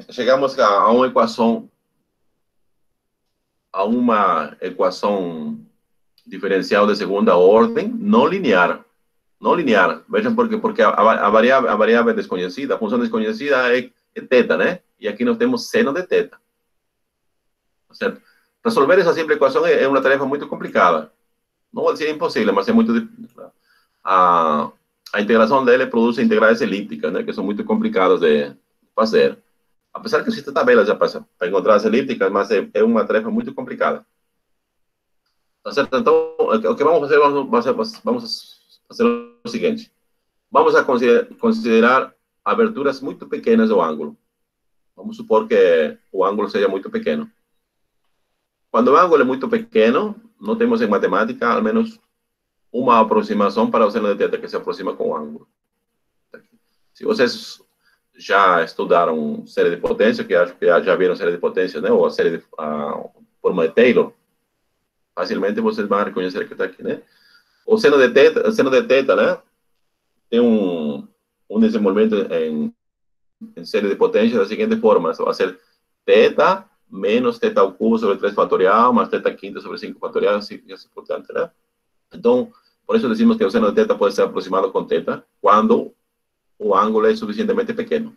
chegamos a uma equação diferencial de segunda ordem, não linear. Não linear. Vejam porque a variável é desconhecida, a função desconhecida é θ, né? E aqui nós temos seno de θ. Certo? Resolver essa simples equação é uma tarefa muito complicada. Não vou dizer impossível, mas é muito difícil. A integração dele produz integrais elípticas, né? Que são muito complicadas de fazer. Apesar que existem tabelas já para encontrar as elípticas, mas é uma tarefa muito complicada. Tá certo? Então, o que vamos fazer, vamos fazer o seguinte. Vamos a considerar aberturas muito pequenas do ângulo. Vamos supor que o ângulo seja muito pequeno. Quando o ângulo é muito pequeno, não temos em matemática, ao menos, uma aproximação para o seno de θ que se aproxima com o ângulo. Se vocês já estudaram série de potência, que acho que já viram série de potência, né? Ou a série de forma de Taylor, facilmente vocês vão reconhecer que está aqui, né? O seno de θ, né? Tem um desenvolvimento em série de potência da seguinte forma: vai ser θ menos θ ao cubo sobre 3 fatorial, mais θ quinta sobre 5 fatorial, e assim por diante, né? Então, por isso decimos que o seno de θ pode ser aproximado com θ quando o ângulo é suficientemente pequeno.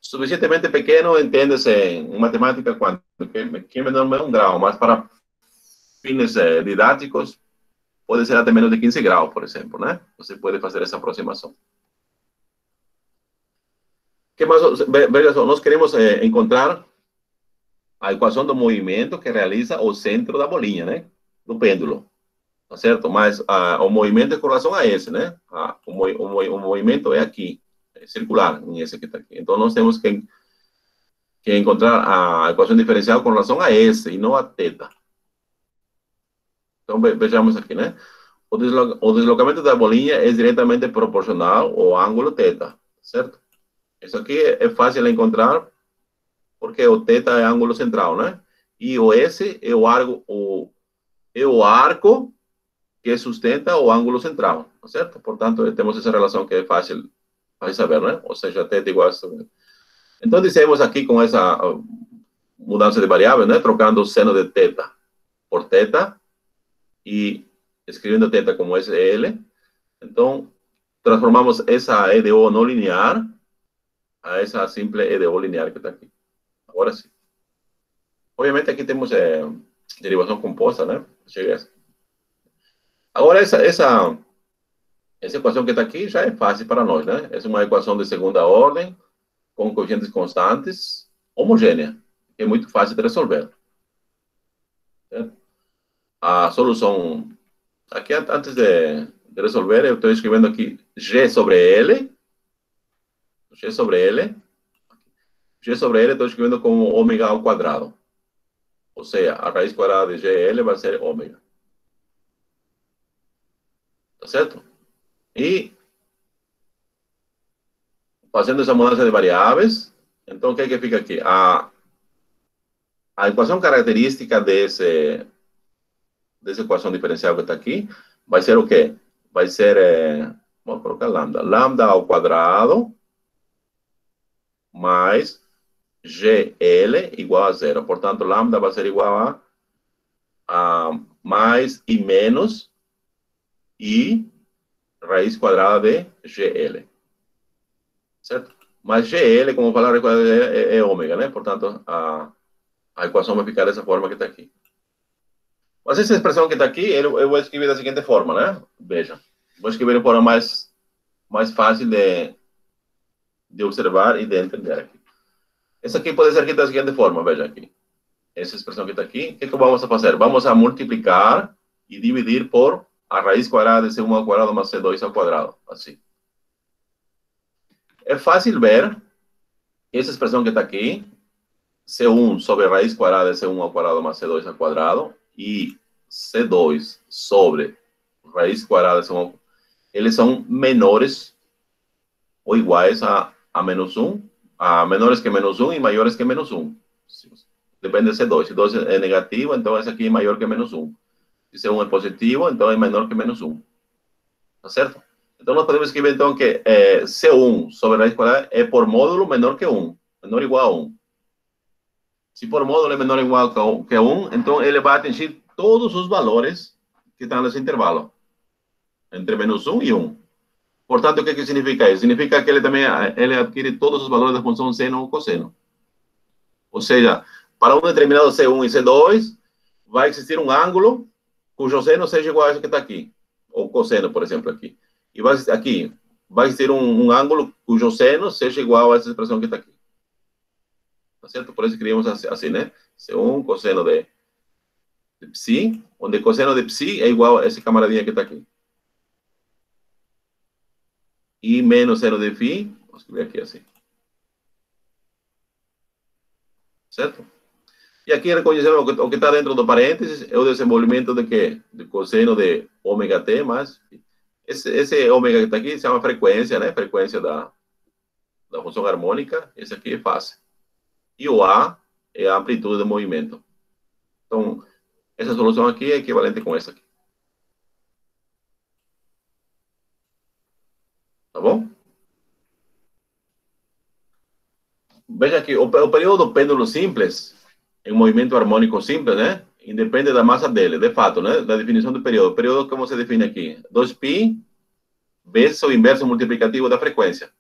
suficientemente pequeno, entende-se em matemática quântica, que é menor de 1 grau, mas para fines didáticos, pode ser até menos de 15 graus, por exemplo, né? Você pode fazer essa aproximação. Que mais? Veja só, nós queremos encontrar a equação do movimento que realiza o centro da bolinha, né? Do pêndulo, tá certo? Mas o movimento é com relação a esse, né? O movimento é aqui, é circular, em esse que está aqui. Então, nós temos que encontrar a equação diferencial com relação a esse e não a θ. Então, vejamos aqui, né? O deslocamento da bolinha é diretamente proporcional ao ângulo θ, certo? Isso aqui é fácil de encontrar, porque o θ é ângulo central, né? E o S é o arco que sustenta o ângulo central, certo? Portanto, temos essa relação que é fácil de saber, né? Ou seja, θ igual a... Então, dissemos aqui com essa mudança de variável, né? Trocando o seno de θ por θ e escrevendo θ como SL. Então, transformamos essa EDO não linear a essa simples EDO linear que está aqui. Agora sim. Obviamente, aqui temos derivação composta, né? Chega essa. Agora, essa equação que está aqui já é fácil para nós, né? É uma equação de segunda ordem, com coeficientes constantes, homogênea, que é muito fácil de resolver. Certo? A solução, aqui antes de resolver, eu estou escrevendo aqui G sobre L, estou escrevendo como ômega ao quadrado. Ou seja, a raiz quadrada de GL vai ser ômega. Tá certo? E, fazendo essa mudança de variáveis, então o que é que fica aqui? A equação característica dessa equação diferencial que está aqui vai ser o quê? Vai ser, vamos colocar lambda. Lambda ao quadrado mais GL igual a zero. Portanto, lambda vai ser igual a mais e menos I raiz quadrada de GL. Certo? Mas GL, como falar, é ômega, né? Portanto, a equação vai ficar dessa forma que está aqui. Mas essa expressão que está aqui, eu vou escrever da seguinte forma, né? Veja. Vou escrever de forma mais fácil de observar e de entender aqui. Essa aqui pode ser aqui da seguinte forma, veja aqui. Essa expressão que está aqui, o que vamos a fazer? Vamos a multiplicar e dividir por a raiz quadrada de C1 ao quadrado mais C2 ao quadrado, assim. É fácil ver essa expressão que está aqui, C1 sobre a raiz quadrada de C1 ao quadrado mais C2 ao quadrado, e C2 sobre raiz quadrada de C1 ao quadrado, eles são menores ou iguais a menos 1, a menores que menos 1 e maiores que menos 1. Depende de C2. Se 2 é negativo, então esse aqui é maior que menos 1. Se C1 é positivo, então é menor que menos 1. Tá certo? Então, nós podemos escrever, então, que C1 sobre a raiz quadrada é por módulo menor que 1. Menor ou igual a 1. Se por módulo é menor ou igual que 1, então ele vai atingir todos os valores que estão nesse intervalo. Entre menos 1 e 1. Portanto, o que significa isso? Significa que ele adquire todos os valores da função seno ou cosseno. Ou seja, para um determinado C1 e C2, vai existir um ângulo cujo seno seja igual a esse que está aqui. Ou cosseno, por exemplo, aqui. E vai existir um ângulo cujo seno seja igual a essa expressão que está aqui. Tá certo? Por isso criamos assim, né? C1 cosseno de psi, onde cosseno de psi é igual a esse camaradinha que está aqui. E menos seno de φ, vou escrever aqui assim. Certo? E aqui reconhecemos o que está dentro do parênteses é o desenvolvimento de quê? De cosseno de ômega t mais esse ômega que está aqui se chama frequência, né? Frequência da função harmônica. Esse aqui é fácil. E o A é a amplitude do movimento. Então, essa solução aqui é equivalente com essa aqui. Tá bom? Veja aqui, o período do pêndulo simples, em movimento harmônico simples, né? Independe da massa dele, de fato, né? Da definição do período. O período, como se define aqui? 2π vezes o inverso multiplicativo da frequência.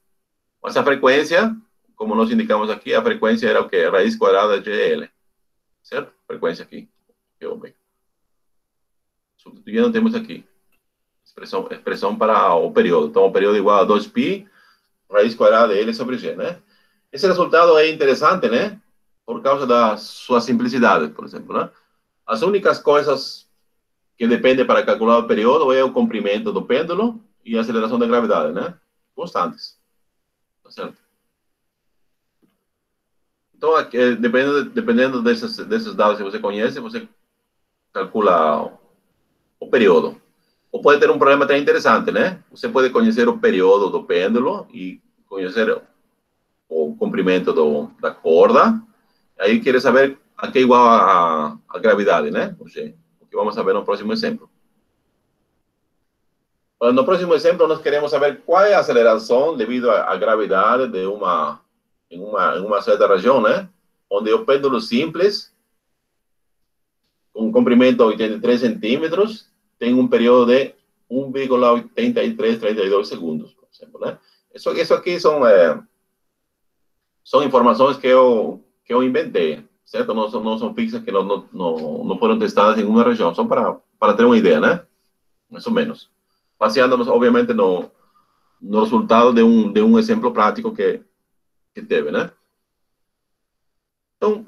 Essa frequência, como nós indicamos aqui, a frequência era o quê? Raiz quadrada de L, certo? Frequência aqui, que ômega. Substituindo, temos aqui expressão para o período. Então, o período é igual a 2π, raiz quadrada de L sobre G, né? Esse resultado é interessante, né? Por causa da sua simplicidade, por exemplo, né? As únicas coisas que dependem para calcular o período é o comprimento do pêndulo e a aceleração da gravidade, né? Constantes. Tá certo? Então, aqui, dependendo desses dados que você conhece, você calcula o período. Ou pode ter um problema até interessante, né? Você pode conhecer o período do pêndulo e conhecer o comprimento da corda. Aí quer saber a que é igual a gravidade, né? O G. O que vamos saber no próximo exemplo. No próximo exemplo, nós queremos saber qual é a aceleração devido à gravidade em uma certa região, né? Onde o pêndulo simples, com comprimento de 83 centímetros, tem um período de 1,8332 segundos, por exemplo, né? Isso aqui são informações que eu inventei, certo? Não são fixas, que não foram testadas em uma região, só para ter uma ideia, né? Mais ou menos. Baseando-nos, obviamente, no resultado de um exemplo prático que teve, né? Então,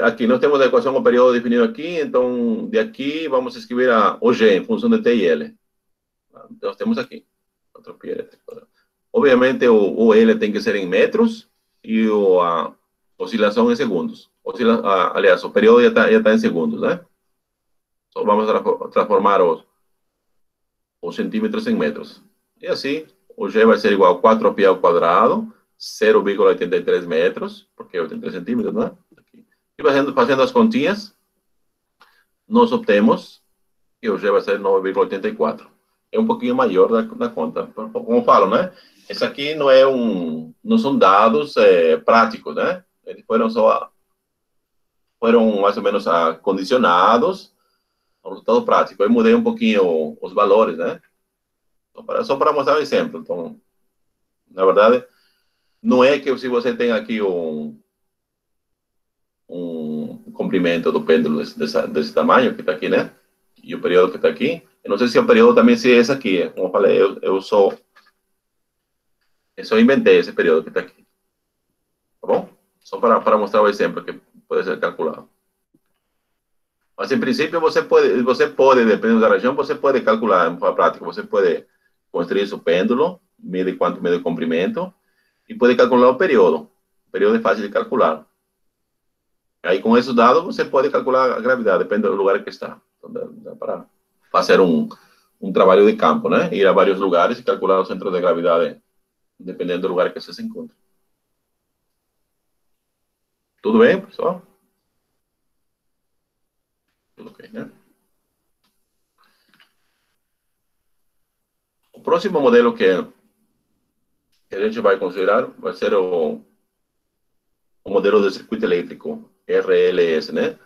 aqui nós temos a equação com o período definido aqui, então, de aqui vamos escrever o G em função de T e L. Então, nós temos aqui. Obviamente, o L tem que ser em metros e a oscilação em segundos. Aliás, o período já está em segundos, né? Só vamos transformar os centímetros em metros. E assim, o G vai ser igual a 4π ao quadrado, 0,83 metros, porque é 83 centímetros, né? E fazendo as continhas, nós obtemos que o G vai ser 9,84. É um pouquinho maior da conta. Como eu falo, né? Esse aqui não são dados práticos, né? Eles foram mais ou menos condicionados ao resultado prático. Eu mudei um pouquinho os valores, né? Só para mostrar um exemplo. Então, na verdade, não é que se você tem aqui um comprimento do pêndulo desse tamanho que está aqui, né? E o período que está aqui. Eu não sei se o período também é esse aqui. Como eu falei, eu só inventei esse período que está aqui. Tá bom? Só para mostrar o exemplo que pode ser calculado. Mas, em princípio, você pode, dependendo da região, você pode calcular, em forma prática, você pode construir seu pêndulo, medir quanto mede o comprimento, e pode calcular o período. O período é fácil de calcular. Aí, com esses dados, você pode calcular a gravidade, depende do lugar que está. Então, dá para fazer um trabalho de campo, né? Ir a vários lugares e calcular o centro de gravidade, dependendo do lugar que você se encontra. Tudo bem, pessoal? Tudo ok, né? O próximo modelo que a gente vai considerar vai ser o modelo de circuito elétrico, RLS, né?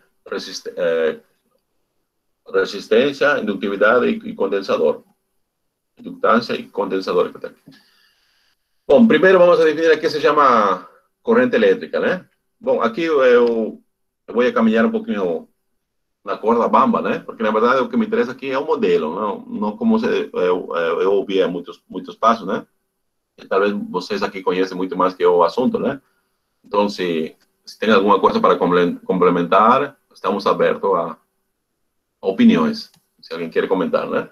Resistência, indutividade e condensador. Indutância e condensador. Bom, primeiro vamos a definir o que se chama corrente elétrica, né? Bom, aqui eu vou caminhar um pouquinho na corda bamba, né? Porque, na verdade, o que me interessa aqui é o modelo, não como eu ouvi muitos passos, né? E talvez vocês aqui conhecem muito mais que o assunto, né? Então, se tem alguma coisa para complementar, estamos abertos a opiniões, se alguém quer comentar, né?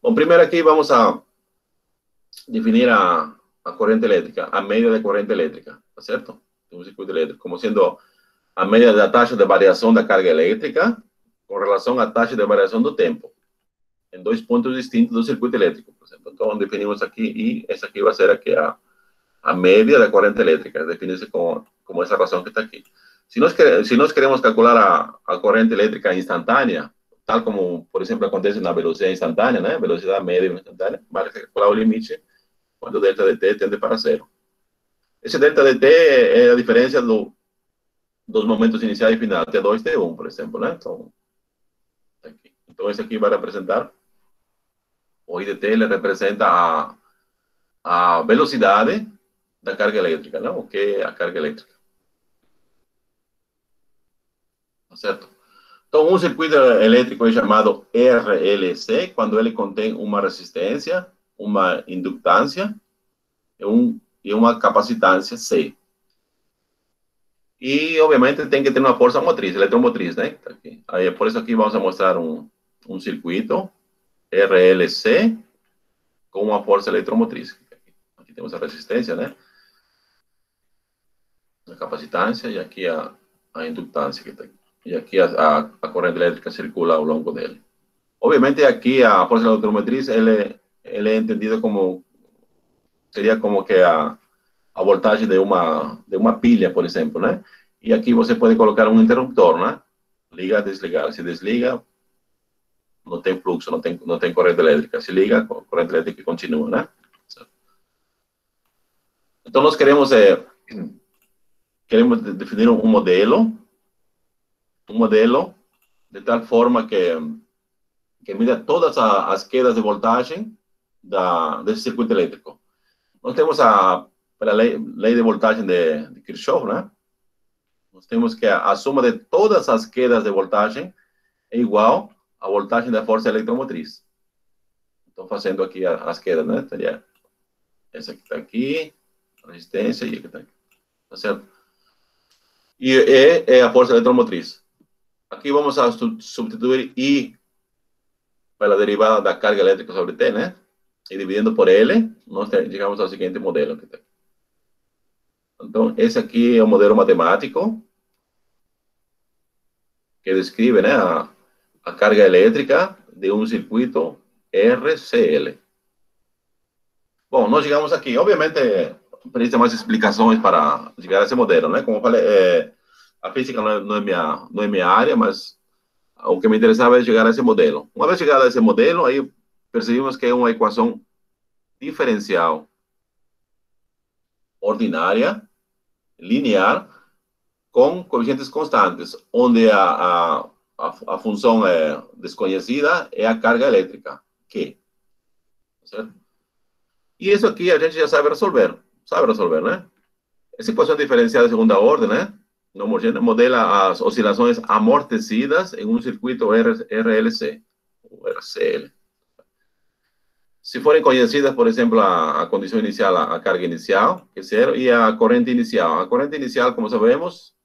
Bom, primeiro aqui vamos a definir a corrente elétrica, a média de corrente elétrica, tá certo? Um circuito elétrico, como sendo a média da taxa de variação da carga elétrica com relação à taxa de variação do tempo, em dois pontos distintos do circuito elétrico, por exemplo. Então, definimos aqui, e essa aqui vai ser aqui a média da corrente elétrica, define-se como essa relação que está aqui. Se nós queremos calcular a corrente elétrica instantânea, tal como, por exemplo, acontece na velocidade instantânea, né? Velocidade média instantânea, vai calcular o limite quando o delta de t tende para zero. Esse delta de t é a diferença dos momentos iniciais e finais, T2 e T1, por exemplo, né? Então, esse aqui vai representar, o IDT, ele representa a velocidade da carga elétrica, né? O que é a carga elétrica, tá certo? Então, um circuito elétrico é chamado RLC, quando ele contém uma resistência, uma indutância e uma capacitância C. E, obviamente, tem que ter uma força motriz, eletromotriz, né? Tá aqui. Aí, por isso aqui vamos mostrar um circuito RLC com uma força eletromotriz. Aqui temos a resistência, né? A capacitância e aqui a indutância que está aqui. E aqui a corrente elétrica circula ao longo dele. Obviamente, aqui a força eletromotriz ele é entendida como seria como que a voltagem de uma pilha, por exemplo, né? E aqui você pode colocar um interruptor, né? Liga, desligar. Se desliga, não tem fluxo, não tem corrente elétrica. Se liga, a corrente elétrica continua, né? Então, nós queremos definir um modelo de tal forma que mida todas as quedas de voltagem desse circuito elétrico. Nós temos pela lei de voltagem de Kirchhoff, né? Nós temos que a soma de todas as quedas de voltagem é igual à voltagem da força eletromotriz. Estou fazendo aqui as quedas, né? Seria essa que está aqui, a resistência e aqui está aqui. Tá certo? E E é a força eletromotriz. Aqui vamos a substituir I pela derivada da carga elétrica sobre T, né? E dividindo por L, nós chegamos ao seguinte modelo. Que tá aqui. Então, esse aqui é o modelo matemático que descreve, né, a carga elétrica de um circuito RCL. Bom, nós chegamos aqui. Obviamente, precisa mais explicações para chegar a esse modelo, né? Como eu falei, a física não é minha área, mas o que me interessava é chegar a esse modelo. Uma vez chegado a esse modelo, aí percebemos que é uma equação diferencial ordinária, linear, com coeficientes constantes, onde a função desconhecida é a carga elétrica, Q. Certo? E isso aqui a gente já sabe resolver, né? Essa equação diferencial de segunda ordem, né? Modela as oscilações amortecidas em um circuito RLC, ou RCL. Se forem conhecidas, por exemplo, a condição inicial, a carga inicial, que é zero, e a corrente inicial. A corrente inicial, como sabemos,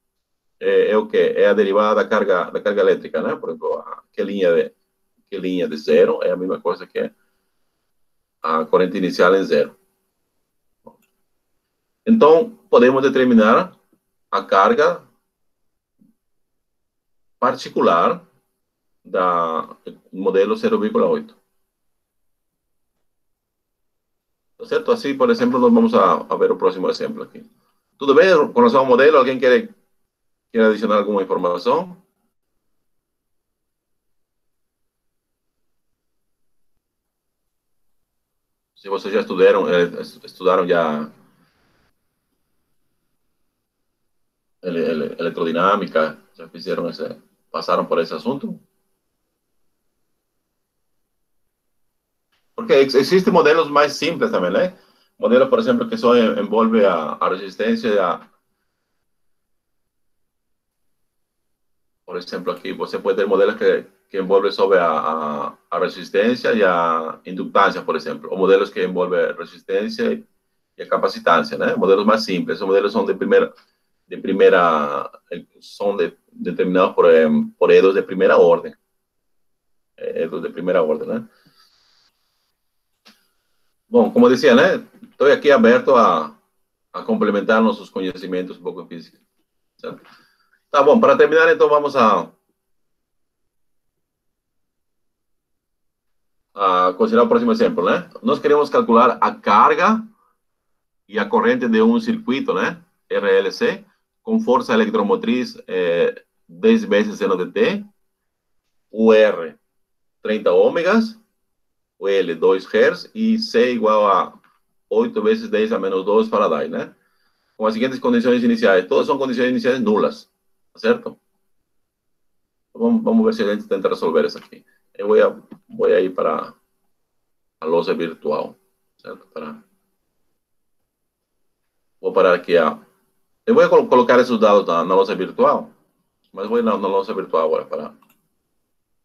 é o quê? É a derivada da carga elétrica, né? Por exemplo, que linha de zero é a mesma coisa que a corrente inicial em zero. Então, podemos determinar a carga particular do modelo 0,8. Tá certo? Assim, por exemplo, nós vamos a ver o próximo exemplo aqui. Tudo bem com relação ao modelo? Alguém quer adicionar alguma informação? Se vocês já estudaram já eletrodinâmica, já passaram por esse assunto? Porque existem modelos mais simples também, né? Modelo, por exemplo, que só envolve a resistência. Por exemplo, aqui você pode ter modelos que envolvem sobre a resistência e a indutância, por exemplo. Ou modelos que envolvem resistência e a capacitância, né? Modelos mais simples. Os modelos são são determinados por EDOs de primeira ordem. EDOs de primeira ordem, né? Bom, como dizia, né? Estou aqui aberto a complementar nossos conhecimentos um pouco em física. Certo? Tá bom, para terminar, então vamos a considerar o próximo exemplo, né? Nós queremos calcular a carga e a corrente de um circuito, né? RLC, com força eletromotriz 10 vezes seno de T, o R 30 ômegas, o L 2 Hz e C igual a 8 vezes 10 a menos 2 Faraday, né? Com as seguintes condições iniciais. Todas são condições iniciais nulas, certo? Vamos ver se a gente tenta resolver isso aqui. Eu vou ir para a lousa virtual, certo? Vou parar aqui. Eu vou colocar esses dados na lousa virtual, mas vou ir na lousa virtual agora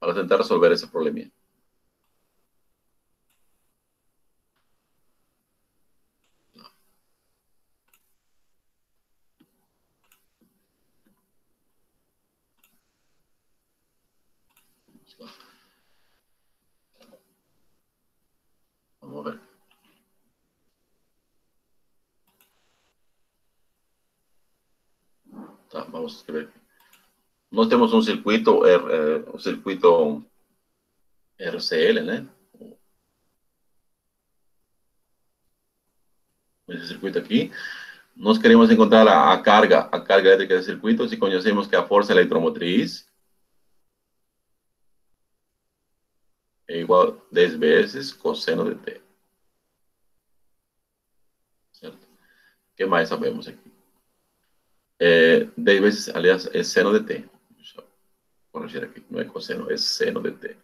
para tentar resolver esse probleminha. Vamos ver. Tá, vamos escrever aqui. Nós temos um circuito, um circuito RCL, né? Esse circuito aqui. Nós queremos encontrar a carga elétrica do circuito, se conhecemos que a força eletromotriz é igual a 10 vezes cosseno de T. Certo? O que mais sabemos aqui? 10 vezes, aliás, é seno de T. Deixa eu corrigir aqui, não é cosseno, é seno de T.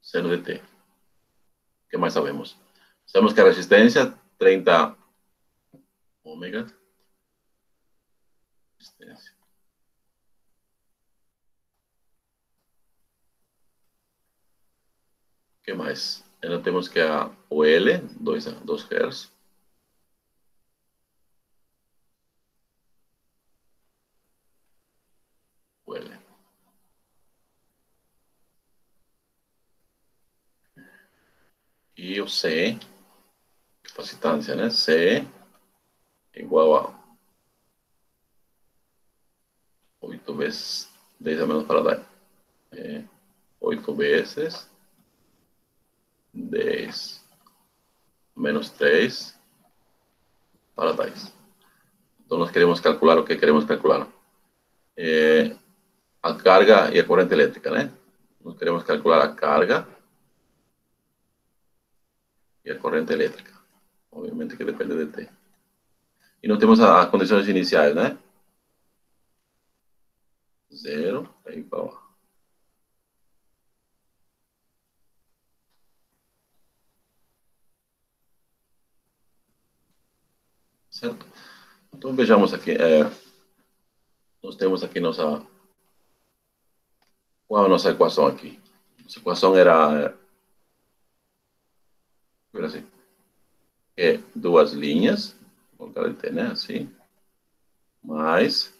Seno de T. O que mais sabemos? Sabemos que a resistência, 30 ômega. Resistência. O que mais? Ainda temos que o L, 2 Hz. O L. E o C, capacitância, né? C igual a 8 vezes 10 a menos para dar. 8 vezes 10 menos 3 para 10. Então, nós queremos calcular o que queremos calcular. A carga e a corrente elétrica, né? Nós queremos calcular a carga e a corrente elétrica. Obviamente que depende de T. E nós temos as condições iniciais, né? 0 é igual a... Certo? Então, vejamos aqui. Nós temos aqui nossa... Qual é a nossa equação aqui? Nossa equação era assim. Duas linhas, vou colocar T, né? Assim. Mais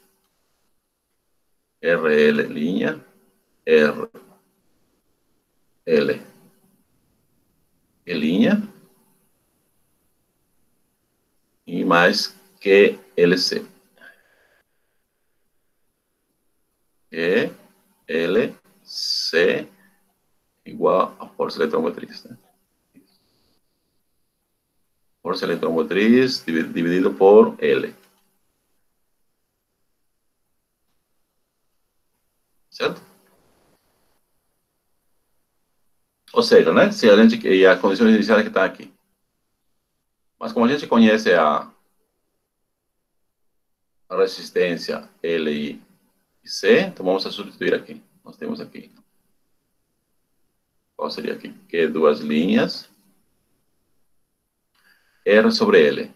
RL linha, RL linha e mais QLC. QLC igual a força eletromotriz, né? Força eletromotriz dividido por L. Certo? Ou seja, né? Se a gente, e a condição inicial que está aqui. Mas como a gente conhece a resistência L e C, então vamos a substituir aqui. Nós temos aqui. Qual seria aqui? Que duas linhas. R sobre L.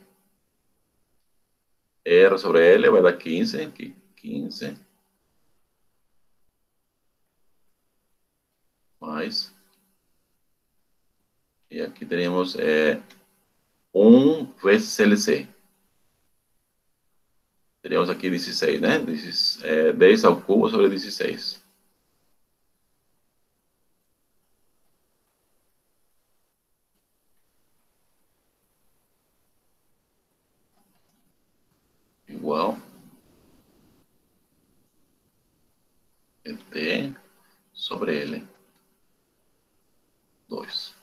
R sobre L vai dar 15, aqui, 15. Mais. E aqui teremos 1 vezes CLC. Teríamos aqui 16, né? 10 ao cubo sobre 16. Igual T sobre L. 2.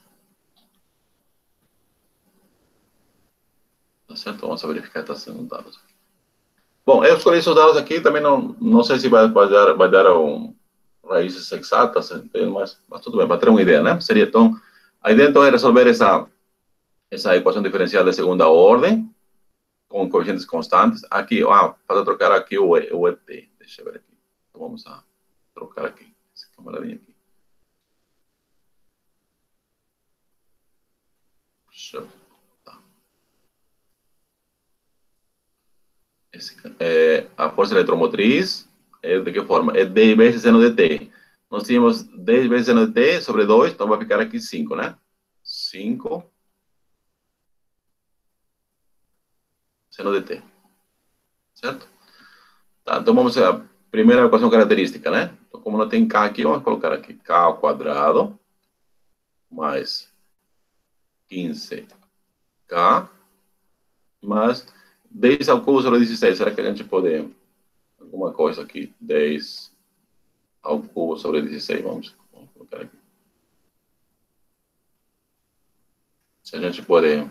Tá certo? Vamos verificar que está sendo dados aqui. Bom, eu escolhi esses dados aqui, também não sei se vai dar raízes exatas, mas tudo bem, para ter uma ideia, né? Seria, então, a ideia então é resolver essa equação diferencial de segunda ordem, com coeficientes constantes. Aqui, para trocar aqui o ET. Deixa eu ver aqui. Então, vamos a trocar aqui. Uma olhadinha aqui. Show. A força eletromotriz é de que forma? É D vezes seno de T. Nós tínhamos 10 vezes seno de T sobre 2, então vai ficar aqui 5, né? 5 seno de T. Certo? Tá, então vamos à primeira equação característica, né? Então, como não tem K aqui, vamos colocar aqui K ao quadrado mais 15K mais 10 ao cubo sobre 16. Será que a gente pode alguma coisa aqui? 10 ao cubo sobre 16. Vamos colocar aqui. Se a gente pode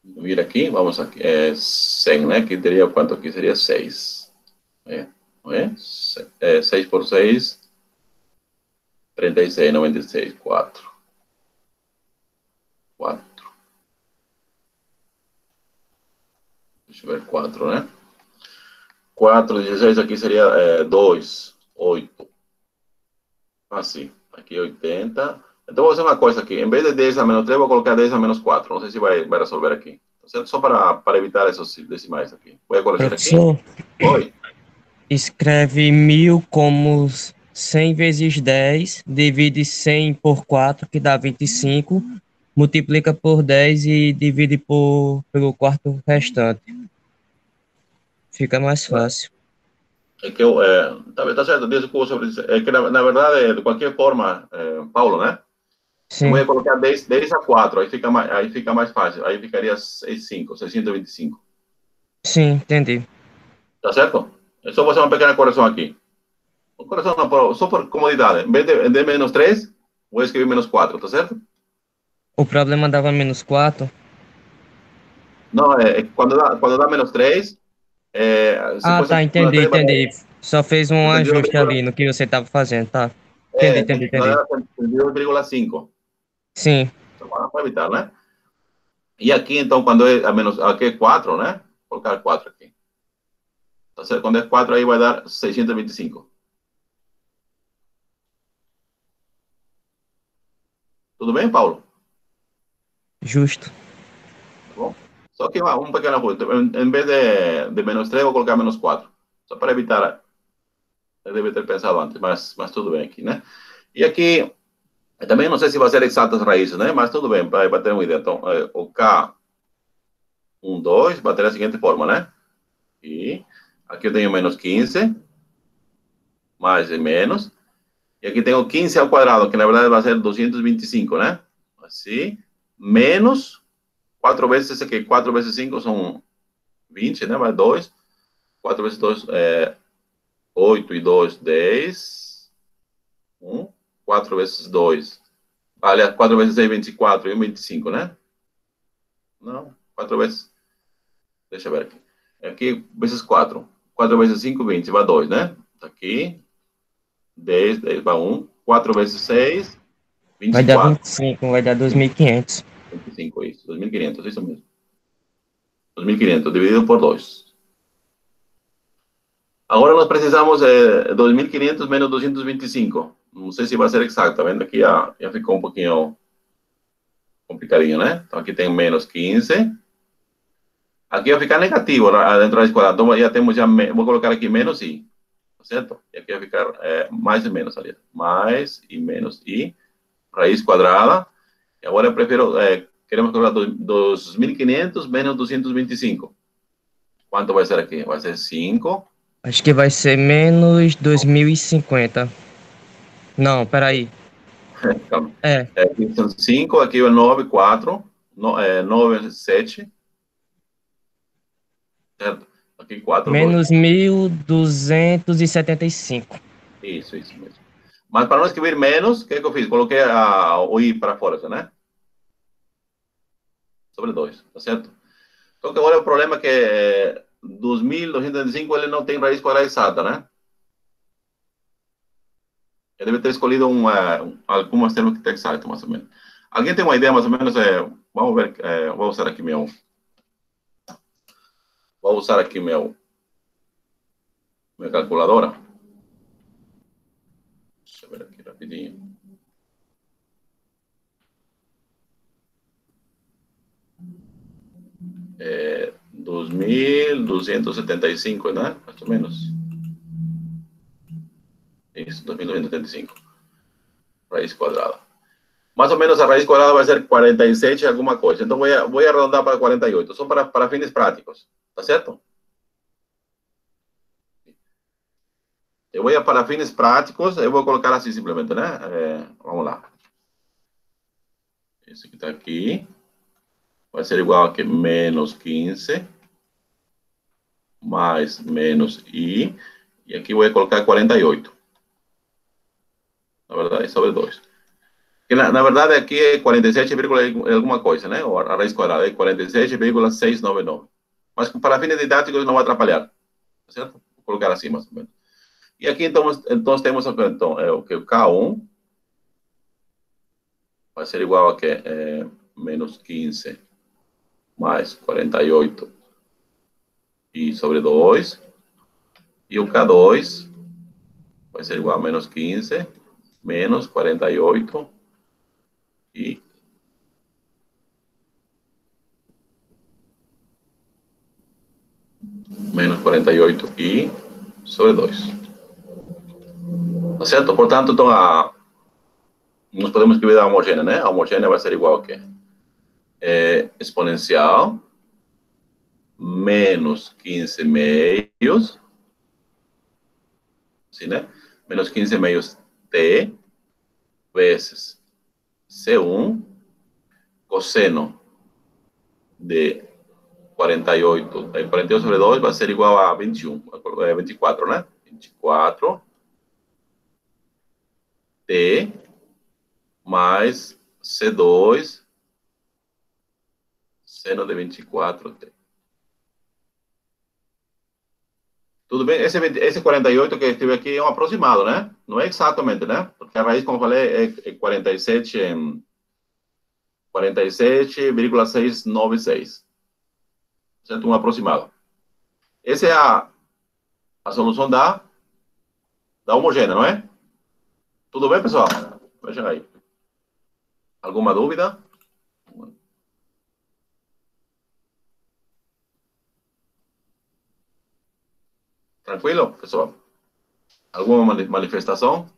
vir aqui, vamos aqui, 100, né? Que teria quanto aqui? Seria 6. Não é? 6 por 6, 36, 96, 4. 4. Deixa eu ver, 4, né? 4, 16 aqui seria 2, 8. Assim, aqui 80. Então vou fazer uma coisa aqui. Em vez de 10 a menos 3, vou colocar 10 a menos 4. Não sei se vai resolver aqui. Só para evitar esses decimais aqui. Vou corrigir aqui. Professor, Oi. escreve 1000 como 100 vezes 10, divide 100 por 4, que dá 25, multiplica por 10 e divide pelo quarto restante. Fica mais fácil. É que eu, tá certo, 10 cubo sobre 16. É que na verdade, de qualquer forma, Paulo, né? Eu Sim, vou colocar 10 a 4, aí fica mais fácil. Aí ficaria 5, 625. sim, entendi. Tá certo? É só fazer uma pequena correção aqui. Correção não, só por comodidade. Em vez de menos 3, vou escrever menos 4, tá certo? O problema dava menos 4. Não, quando dá menos 3, se Ah, fosse tá, menos entendi, 3, vai dar entendi. Só fez um ajuste 72, ali no que você estava fazendo, tá? Entendi, entendi, vai entendi. dar 72,5. Sim, Só para evitar, né? E aqui, então, quando é a menos, aqui é 4, né? Vou colocar 4 aqui. Tá certo? Quando é 4, aí vai dar 625. Tudo bem, Paulo? justo. Tá bom? Só que um pequeno ajuste. Em vez de menos 3, vou colocar menos 4. Só para evitar. Eu deve ter pensado antes, mas tudo bem aqui, né? E aqui, também não sei se vai ser exatas raízes, né? Mas tudo bem, para ter uma ideia. Então, o K 2 vai ter a seguinte forma, né? E aqui eu tenho menos 15, mais e menos. E aqui tenho 15 ao quadrado, que na verdade vai ser 225, né? Assim, menos 4 vezes esse aqui. 4 vezes 5 são 20, né? Mais 2. 4 vezes 2 é 8 e 2, 10. 1. 4 vezes 2. Aliás, 4 vezes 6, 24 e 1, 25, né? Não, 4 vezes. Deixa eu ver aqui. Aqui, vezes 4. 4 vezes 5, 20. Vai 2, né? Aqui. 10, 10 vai 1. 4 vezes 6, Vai dar 24. 25, vai dar 2.500. 25, isso. 2.500, isso mesmo. 2.500 dividido por 2. Agora nós precisamos de 2.500 menos 225. Não sei se vai ser exato, tá vendo? Aqui já ficou um pouquinho complicadinho, né? Então aqui tem menos 15. Aqui vai ficar negativo dentro da esquadra. Então já temos, vou colocar aqui menos i, certo? E aqui vai ficar mais e menos ali. Mais e menos i, raiz quadrada. E agora eu prefiro, queremos colocar 2.500 menos 225. Quanto vai ser aqui? Vai ser 5. Acho que vai ser menos 2050. Não, peraí. Calma. É, Aqui são 5, aqui é 9, 4. 9, 7. Certo? Aqui 4, 2. menos 1.275. Isso mesmo. Mas para não escrever menos, o que eu fiz? Coloquei o i para fora, né? Sobre 2, tá certo? Então, que agora o problema é que 2.205 ele não tem raiz quadrada exata, né? Ele deve ter escolhido algumas termos que está exato, mais ou menos. Alguém tem uma ideia, mais ou menos? Vamos ver, vou usar aqui minha calculadora. Deixa eu ver aqui rapidinho. É 2.275, né? Mais ou menos. Isso, 2.275. Raiz quadrada. Mais ou menos a raiz quadrada vai ser 47 alguma coisa. Então, vou arredondar para 48. Só para fins práticos. Tá certo? Eu vou para fins práticos, eu vou colocar assim simplesmente, né? Vamos lá. Esse que está aqui vai ser igual a que menos 15 mais menos i. E aqui vou colocar 48. Na verdade, sobre 2. Na verdade, aqui é 47, alguma coisa, né? A raiz quadrada é 47,699. Mas para fins didáticos não vai atrapalhar. Certo? Vou colocar assim, mais ou menos. E aqui, então temos então, o que? O K1 vai ser igual a que? Menos 15 mais 48 e sobre 2. E o K2 vai ser igual a menos 15 menos 48 e menos 48 e sobre 2. Tá certo? Portanto, então, nós podemos escrever a homogênea, né? A homogênea vai ser igual a quê? Exponencial menos 15 meios, assim, né? Menos 15 meios t vezes C1 cosseno de 48, 48 sobre 2 vai ser igual a 21, 24, né? 24 t mais C2 seno de 24t. Tudo bem? Esse 48 que eu escrevi aqui é um aproximado, né? Não é exatamente, né? Porque a raiz, como eu falei, é 47,696. Certo? Um aproximado. Essa é a solução da homogênea, não é? Tudo bem, pessoal? Vejam aí. Alguma dúvida? Tranquilo, pessoal? Alguma manifestação?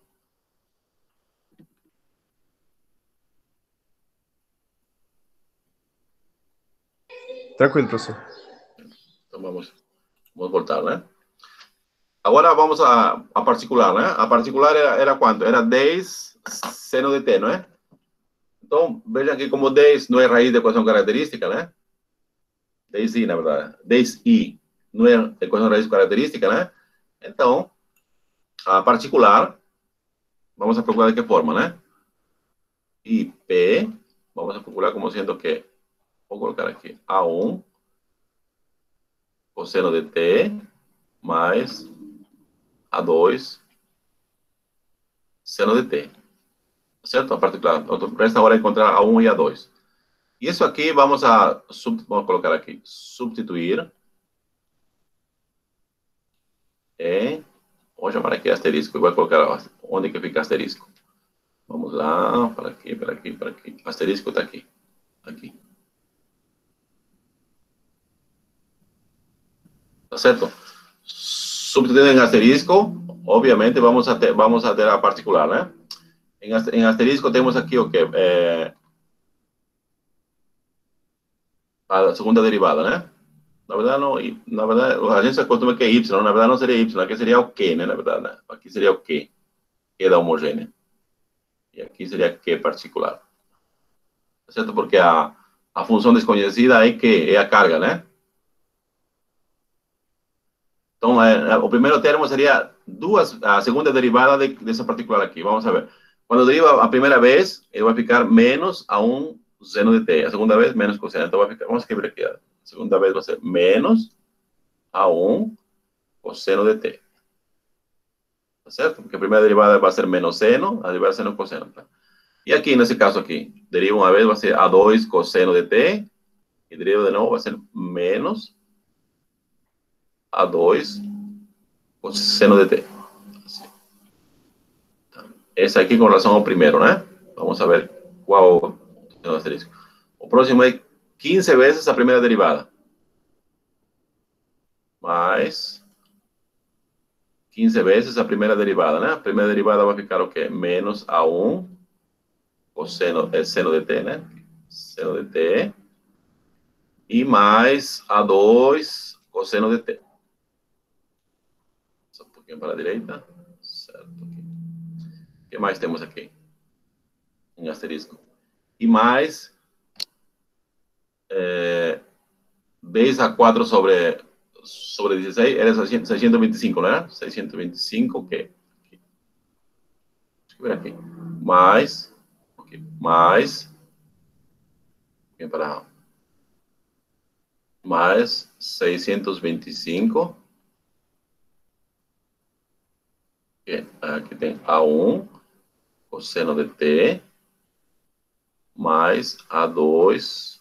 Tranquilo, professor. Então vamos voltar, né? Agora vamos a particular, né? A particular era quanto? Era 10 seno de t, não é? Então, vejam que como 10 não é raiz de equação característica, né? 10i, na verdade. 10i não é equação raiz característica, né? Então, a particular, vamos a procurar de que forma, né? IP, vamos a procurar como sendo que, vou colocar aqui, A1 cosseno de t mais A2 seno de t. Certo? A particular. Resta agora encontrar A1 e A2. Isso aqui vamos colocar aqui, substituir em, vou chamar aqui asterisco, vai colocar onde que fica asterisco. Vamos lá, para aqui, para aqui, para aqui. Asterisco está aqui. Aqui. Tá certo? Substituindo em asterisco, obviamente vamos a ter a particular, né? Em asterisco temos aqui o que? A segunda derivada, né? Na verdade, não, na verdade, a gente se acostuma que é y, na verdade não seria y, aqui seria o que, né? Na verdade, né? Aqui seria o que é da homogênea. E aqui seria que particular. Certo? Porque a função desconhecida é a carga, né? Então, o primeiro termo seria a segunda derivada dessa particular aqui. Vamos ver. Quando deriva a primeira vez, ele vai ficar menos a 1 seno de t. A segunda vez, menos cosseno. Então, vai ficar, vamos escrever aqui. A segunda vez vai ser menos a 1 cosseno de t. Tá certo? Porque a primeira derivada vai ser menos seno, a derivada seno cosseno. Tá? E aqui, nesse caso aqui, deriva uma vez, vai ser A2 cosseno de t. E deriva de novo, vai ser menos A2 cosseno de t. Assim. Essa aqui com relação ao primeiro, né? Vamos a ver qual é o asterisco. O próximo é 15 vezes a primeira derivada. Mais 15 vezes a primeira derivada, né? A primeira derivada vai ficar o quê? Menos A1 cosseno, seno de t, né? Seno de t. E mais A2 cosseno de t. Só um pouquinho para a direita. Certo. O que mais temos aqui? Em asterisco. E mais 10 a 4 sobre 16 era 625, né? 625, o quê? Deixa eu ver aqui. Mais, okay, mais, mais 625, que aqui tem A1 cosseno de t, mais A2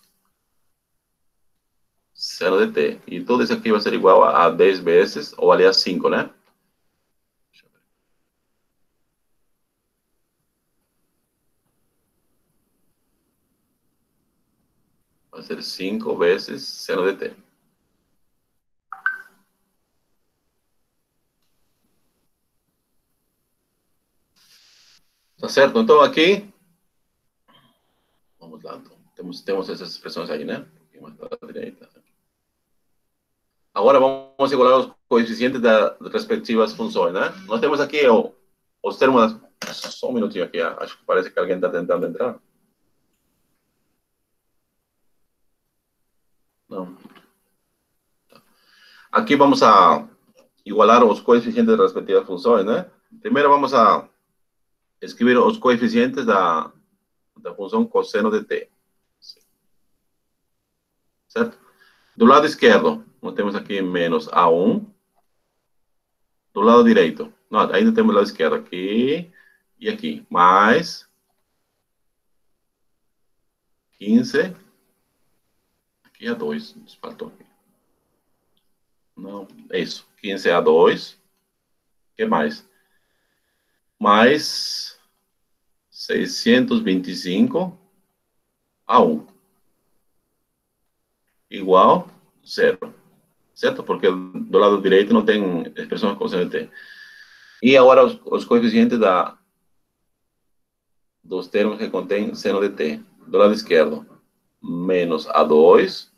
seno de t. E tudo isso aqui vai ser igual a 10 vezes, ou ali a 5, né? Vai ser 5 vezes seno de t. Tá certo? Então aqui, vamos lá. Então. Temos essas expressões aí, né? Um pouquinho mais para a direita. Agora vamos igualar os coeficientes das respectivas funções, né? Nós temos aqui os termos. Só um minutinho aqui, acho que parece que alguém está tentando entrar. Não. Aqui vamos a igualar os coeficientes das respectivas funções, né? Primeiro vamos a escrever os coeficientes da função cosseno de t. Certo? Do lado esquerdo, nós temos aqui menos A1. Do lado direito, não, ainda temos o lado esquerdo aqui e aqui, mais 15. Aqui é 2, faltou aqui. Não, é isso. 15 é A2. O que mais? Mais 625 A1. Igual 0. Certo? Porque do lado direito não tem expressão com CNT. E agora os coeficientes dos termos que contém seno de t. Do lado esquerdo, menos A2.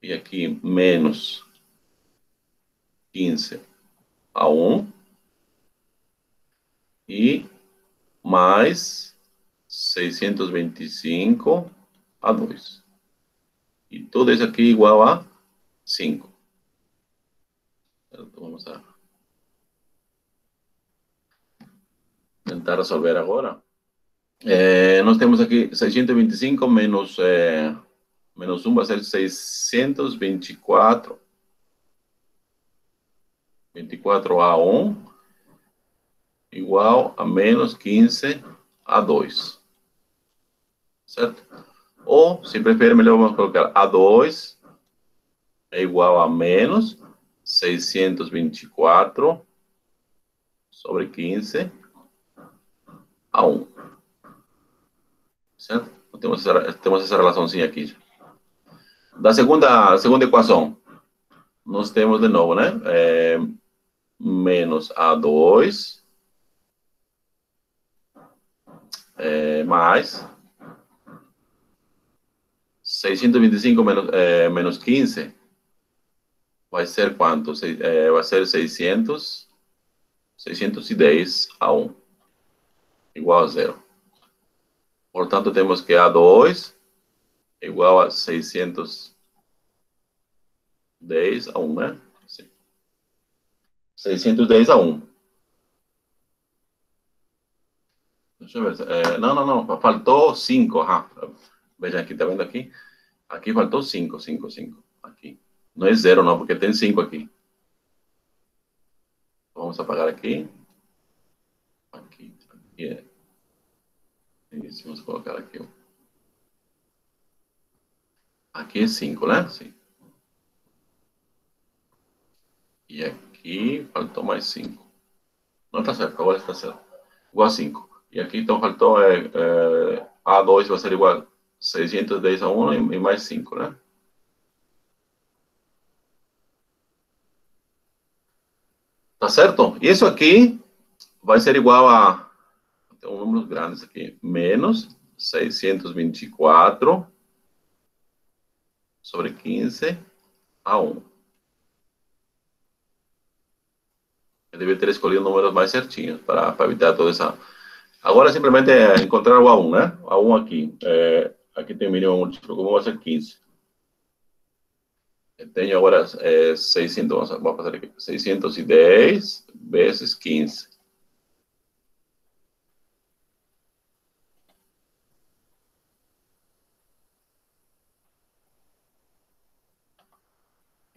E aqui, menos 15 A1. E mais 625 A2. E tudo isso aqui igual a 5. Então, vamos a tentar resolver agora. Nós temos aqui 625 menos 1 vai ser 624. 24A1 igual a menos 15 A2. Certo? Ou, se preferir, melhor vamos colocar A2 é igual a menos 624 sobre 15 A1. Certo? Temos essa relaçãozinha aqui. Da segunda equação, nós temos de novo, né? Menos A2 mais 625 menos 15 vai ser quanto? Vai ser 610 A1 igual a 0. Portanto, temos que A2 é igual a 610 A1, né? 610 A1. Deixa eu ver. Não. Faltou 5. Veja aqui, tá vendo aqui? Aqui faltou 5. Aqui. Não é 0, não, porque tem 5 aqui. Vamos apagar aqui. Aqui é. Isso, vamos colocar aqui. Aqui é 5, né? Sim. E aqui faltou mais 5. Não está certo, agora está certo. igual a 5. E aqui então faltou A2 vai ser igual a 610 a 1 e mais 5, né? Tá certo? Isso aqui vai ser igual a, tem números grandes aqui, menos 624 sobre 15 a 1. Eu devia ter escolhido números mais certinhos para evitar toda essa... Agora simplesmente é encontrar o A1, né? O A1 aqui. Aqui tem o mínimo múltiplo, como vai ser 15. Eu tenho agora 600, vamos fazer aqui, 610 vezes 15.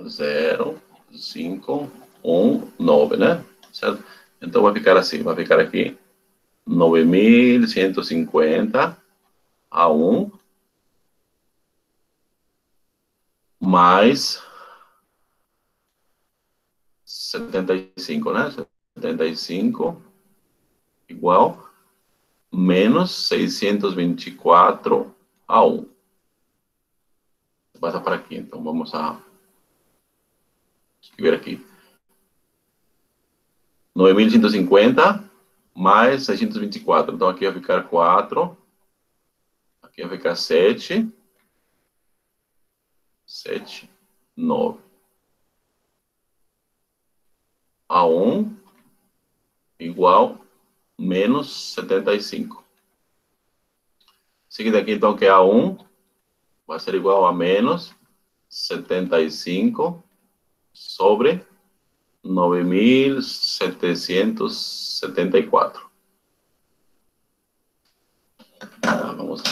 Zero, 5, 1, 9, né? Certo? Então vai ficar assim, vai ficar aqui 9.150 a 1 mais 75, né? 75 igual menos 624 a 1. Passa para aqui, então vamos a escrever aqui. 9.150 mais 624. Então aqui vai ficar 4. Aqui vai ficar 7. 7, 9. A 1 igual menos 75. Seguindo aqui, então, que a 1 vai ser igual a menos 75 sobre 9.774.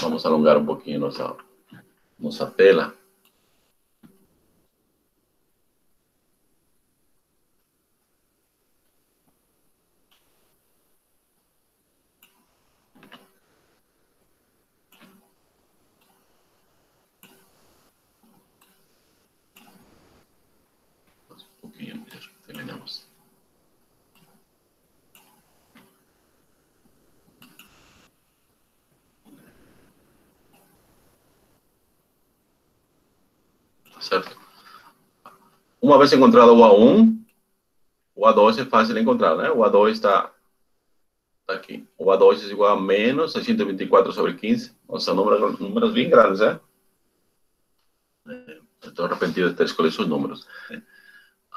Vamos alongar um pouquinho nossa tela. Um pouquinho, terminamos. Certo? Uma vez encontrado o A1, o A2 é fácil de encontrar, né? O A2 está aqui. O A2 é igual a menos 624 sobre 15. Nossa, números bem grandes, né? Estou arrependido de ter escolhido esses números.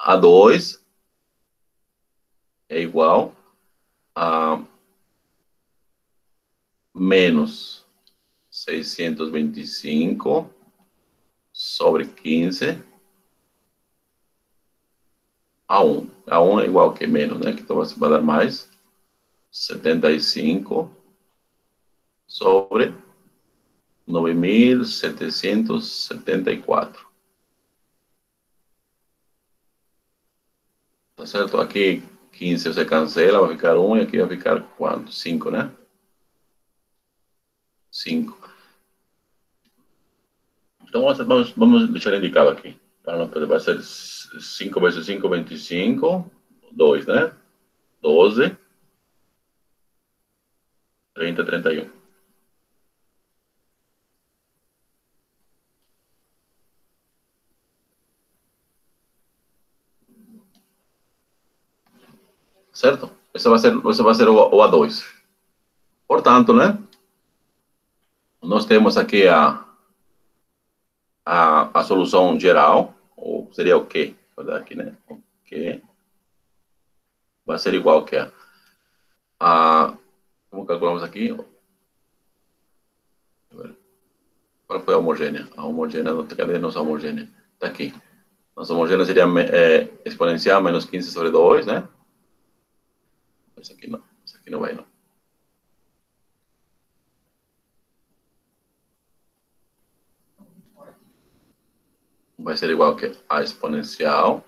A2 é igual a menos 625 sobre 15 a 1. A 1 é igual que menos, né? Então você vai dar mais 75 sobre 9.774. Tá certo? Aqui 15 você cancela, vai ficar 1 e aqui vai ficar quanto? 5, né? 5. Então vamos deixar indicado aqui. Para não perder, vai ser 5 vezes 5, 25. 2, né? 12. 30, 31. Certo? Esse vai ser o A2. Portanto, né? Nós temos aqui a solução geral, ou seria o quê? Vou dar aqui, né? O quê? Vai ser igual que como calculamos aqui? Qual foi a homogênea? A homogênea, cadê a nossa homogênea? Está aqui. Nossa homogênea seria exponencial menos 15 sobre 2, né? Isso aqui não vai, não. Vai ser igual que a exponencial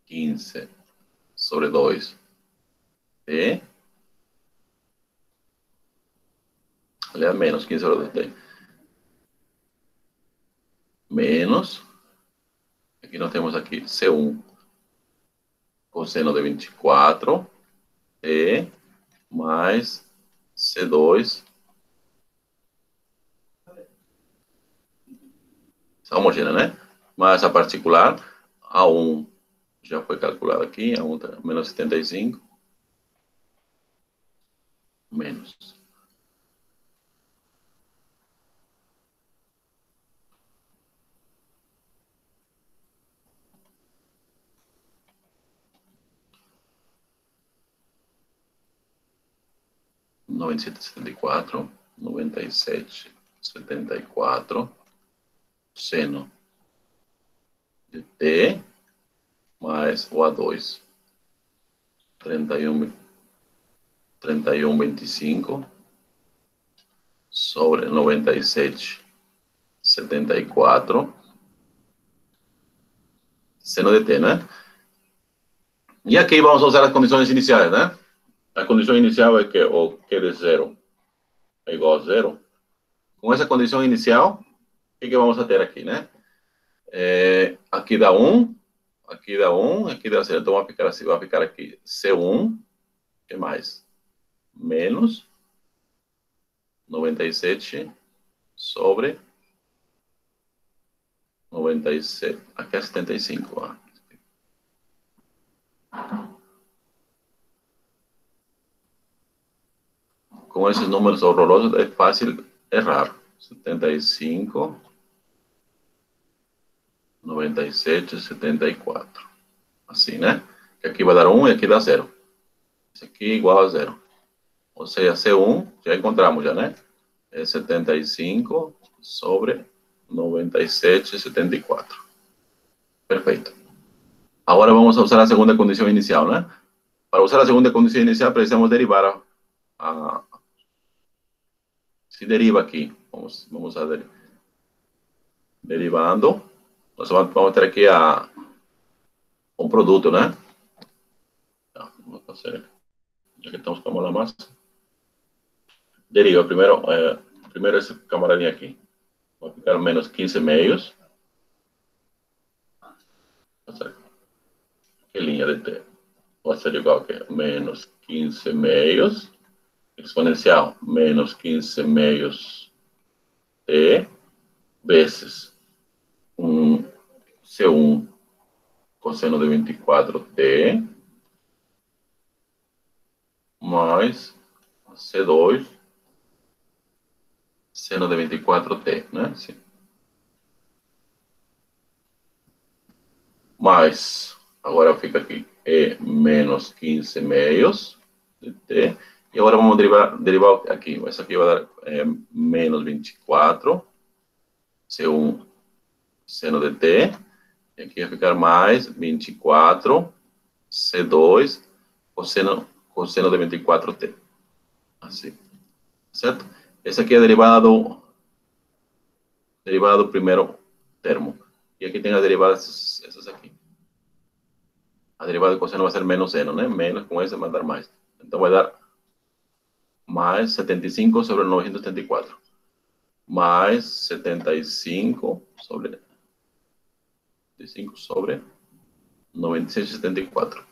15 sobre 2 e... aliás, menos 15 sobre 2 menos... aqui nós temos aqui C1 cosseno de 24 e mais C2. Essa homogênea, né? Mais a particular, A1 já foi calculado aqui, A1 tá menos 75, menos. Noventa e sete, setenta e quatro, seno de T mais o A2, 31,25 sobre 97,74, seno de T, né? E aqui vamos usar as condições iniciais, né? A condição inicial é que o Q de zero é igual a zero. Com essa condição inicial, o que vamos a ter aqui, né? Aqui dá 1, aqui dá 1, aqui dá 0. Então, vai ficar assim, vai ficar aqui C1, que mais? Menos 97 sobre 97. Aqui é 75, ó. Com esses números horrorosos é fácil errar. 75, 97, 74. Assim, né? Que aqui vai dar 1 e aqui dá 0. Isso aqui é igual a 0. Ou seja, C1, já encontramos já, né? É 75 sobre 97,74. Perfeito. Agora vamos usar a segunda condição inicial, né? Para usar a segunda condição inicial, precisamos derivar se deriva aqui. Vamos a derivando. Nós vamos ter aqui um produto, né? Vamos fazer. Já que estamos com a mão na massa. Deriva. Primeiro esse camaradinho aqui. Vai ficar menos 15 meios. Que linha de T? Vai ser igual a que menos 15 meios. Exponencial. Menos 15 meios T vezes C1 cosseno de 24T mais C2 seno de 24T, né? Sim. Mais, agora fica aqui, E menos 15 meios de T. E agora vamos derivar aqui. Isso aqui vai dar menos 24, C1 seno de T. E aqui vai ficar mais 24, C2 cosseno de 24T. Assim. Certo? Esse aqui é derivado do primeiro termo. E aqui tem as derivadas, essas aqui. A derivada do cosseno vai ser menos seno, né? Menos com esse vai dar mais. Então vai dar mais 75 sobre 974. Mais 75 sobre 96,74.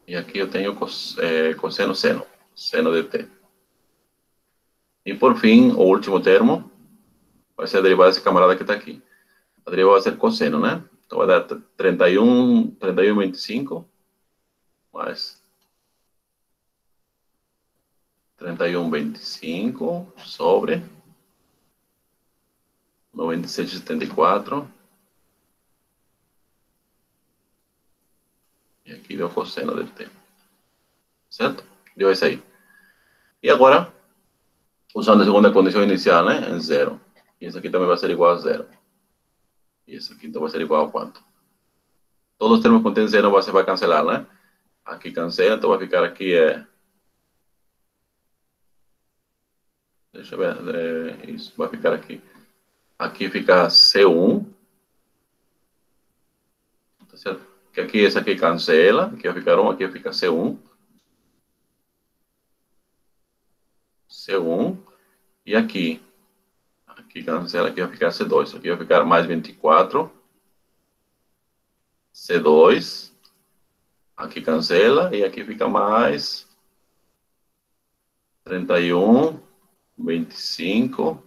E aqui eu tenho cosseno seno. Seno de T. E por fim, o último termo vai ser a derivada desse camarada que está aqui. A derivada vai ser cosseno, né? Então vai dar 31,25 mais 31,25 sobre 97,74. E aqui deu cosseno de T. Certo? Deu isso aí. E agora, usando a segunda condição inicial, né? Em 0. E isso aqui também vai ser igual a 0. E isso aqui então vai ser igual a quanto? Todos os termos que contêm 0 você vai cancelar, né? Aqui cancela, então vai ficar aqui deixa eu ver, isso, vai ficar aqui. Aqui fica C1. Tá certo? Que aqui, esse aqui cancela. Aqui vai ficar 1, aqui fica C1. C1. E aqui cancela, aqui vai ficar C2. Aqui vai ficar mais 24 C2, aqui cancela, e aqui fica mais 31, 25,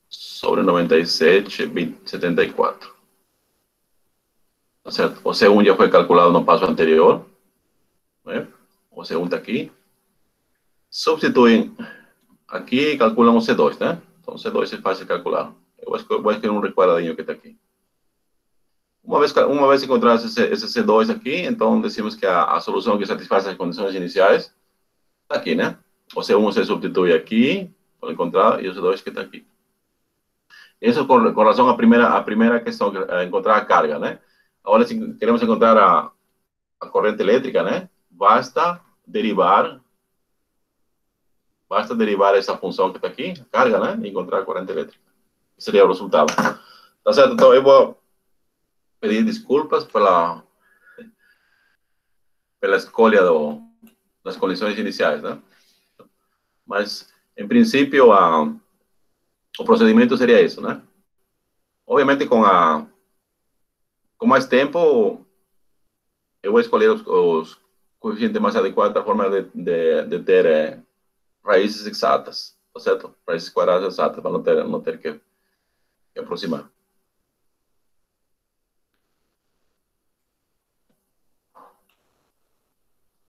sobre 97, 74. Tá certo? O C1 já foi calculado no passo anterior, né? O C1 está aqui. Substituem aqui e calculam o C2, né? Então, o C2 é fácil de calcular. Eu vou escrever um requadradinho que está aqui. Uma vez encontrado esse C2 aqui, então decimos que a solução que satisfaz as condições iniciais está aqui, né? O C1 se substitui aqui, para encontrar, e o C2 que está aqui. Isso com relação à primeira questão, encontrar a carga, né? Agora, se queremos encontrar a corrente elétrica, né? Basta derivar essa função que está aqui, a carga, né? E encontrar a corrente elétrica. Esse seria o resultado. Tá certo? Então, eu vou pedir desculpas pela escolha das condições iniciais, né? Mas, em princípio, o procedimento seria isso, né? Obviamente, com mais tempo, eu vou escolher os coeficientes mais adequados da forma de ter raízes exatas, tá certo? Raízes quadradas exatas, para não ter que aproximar.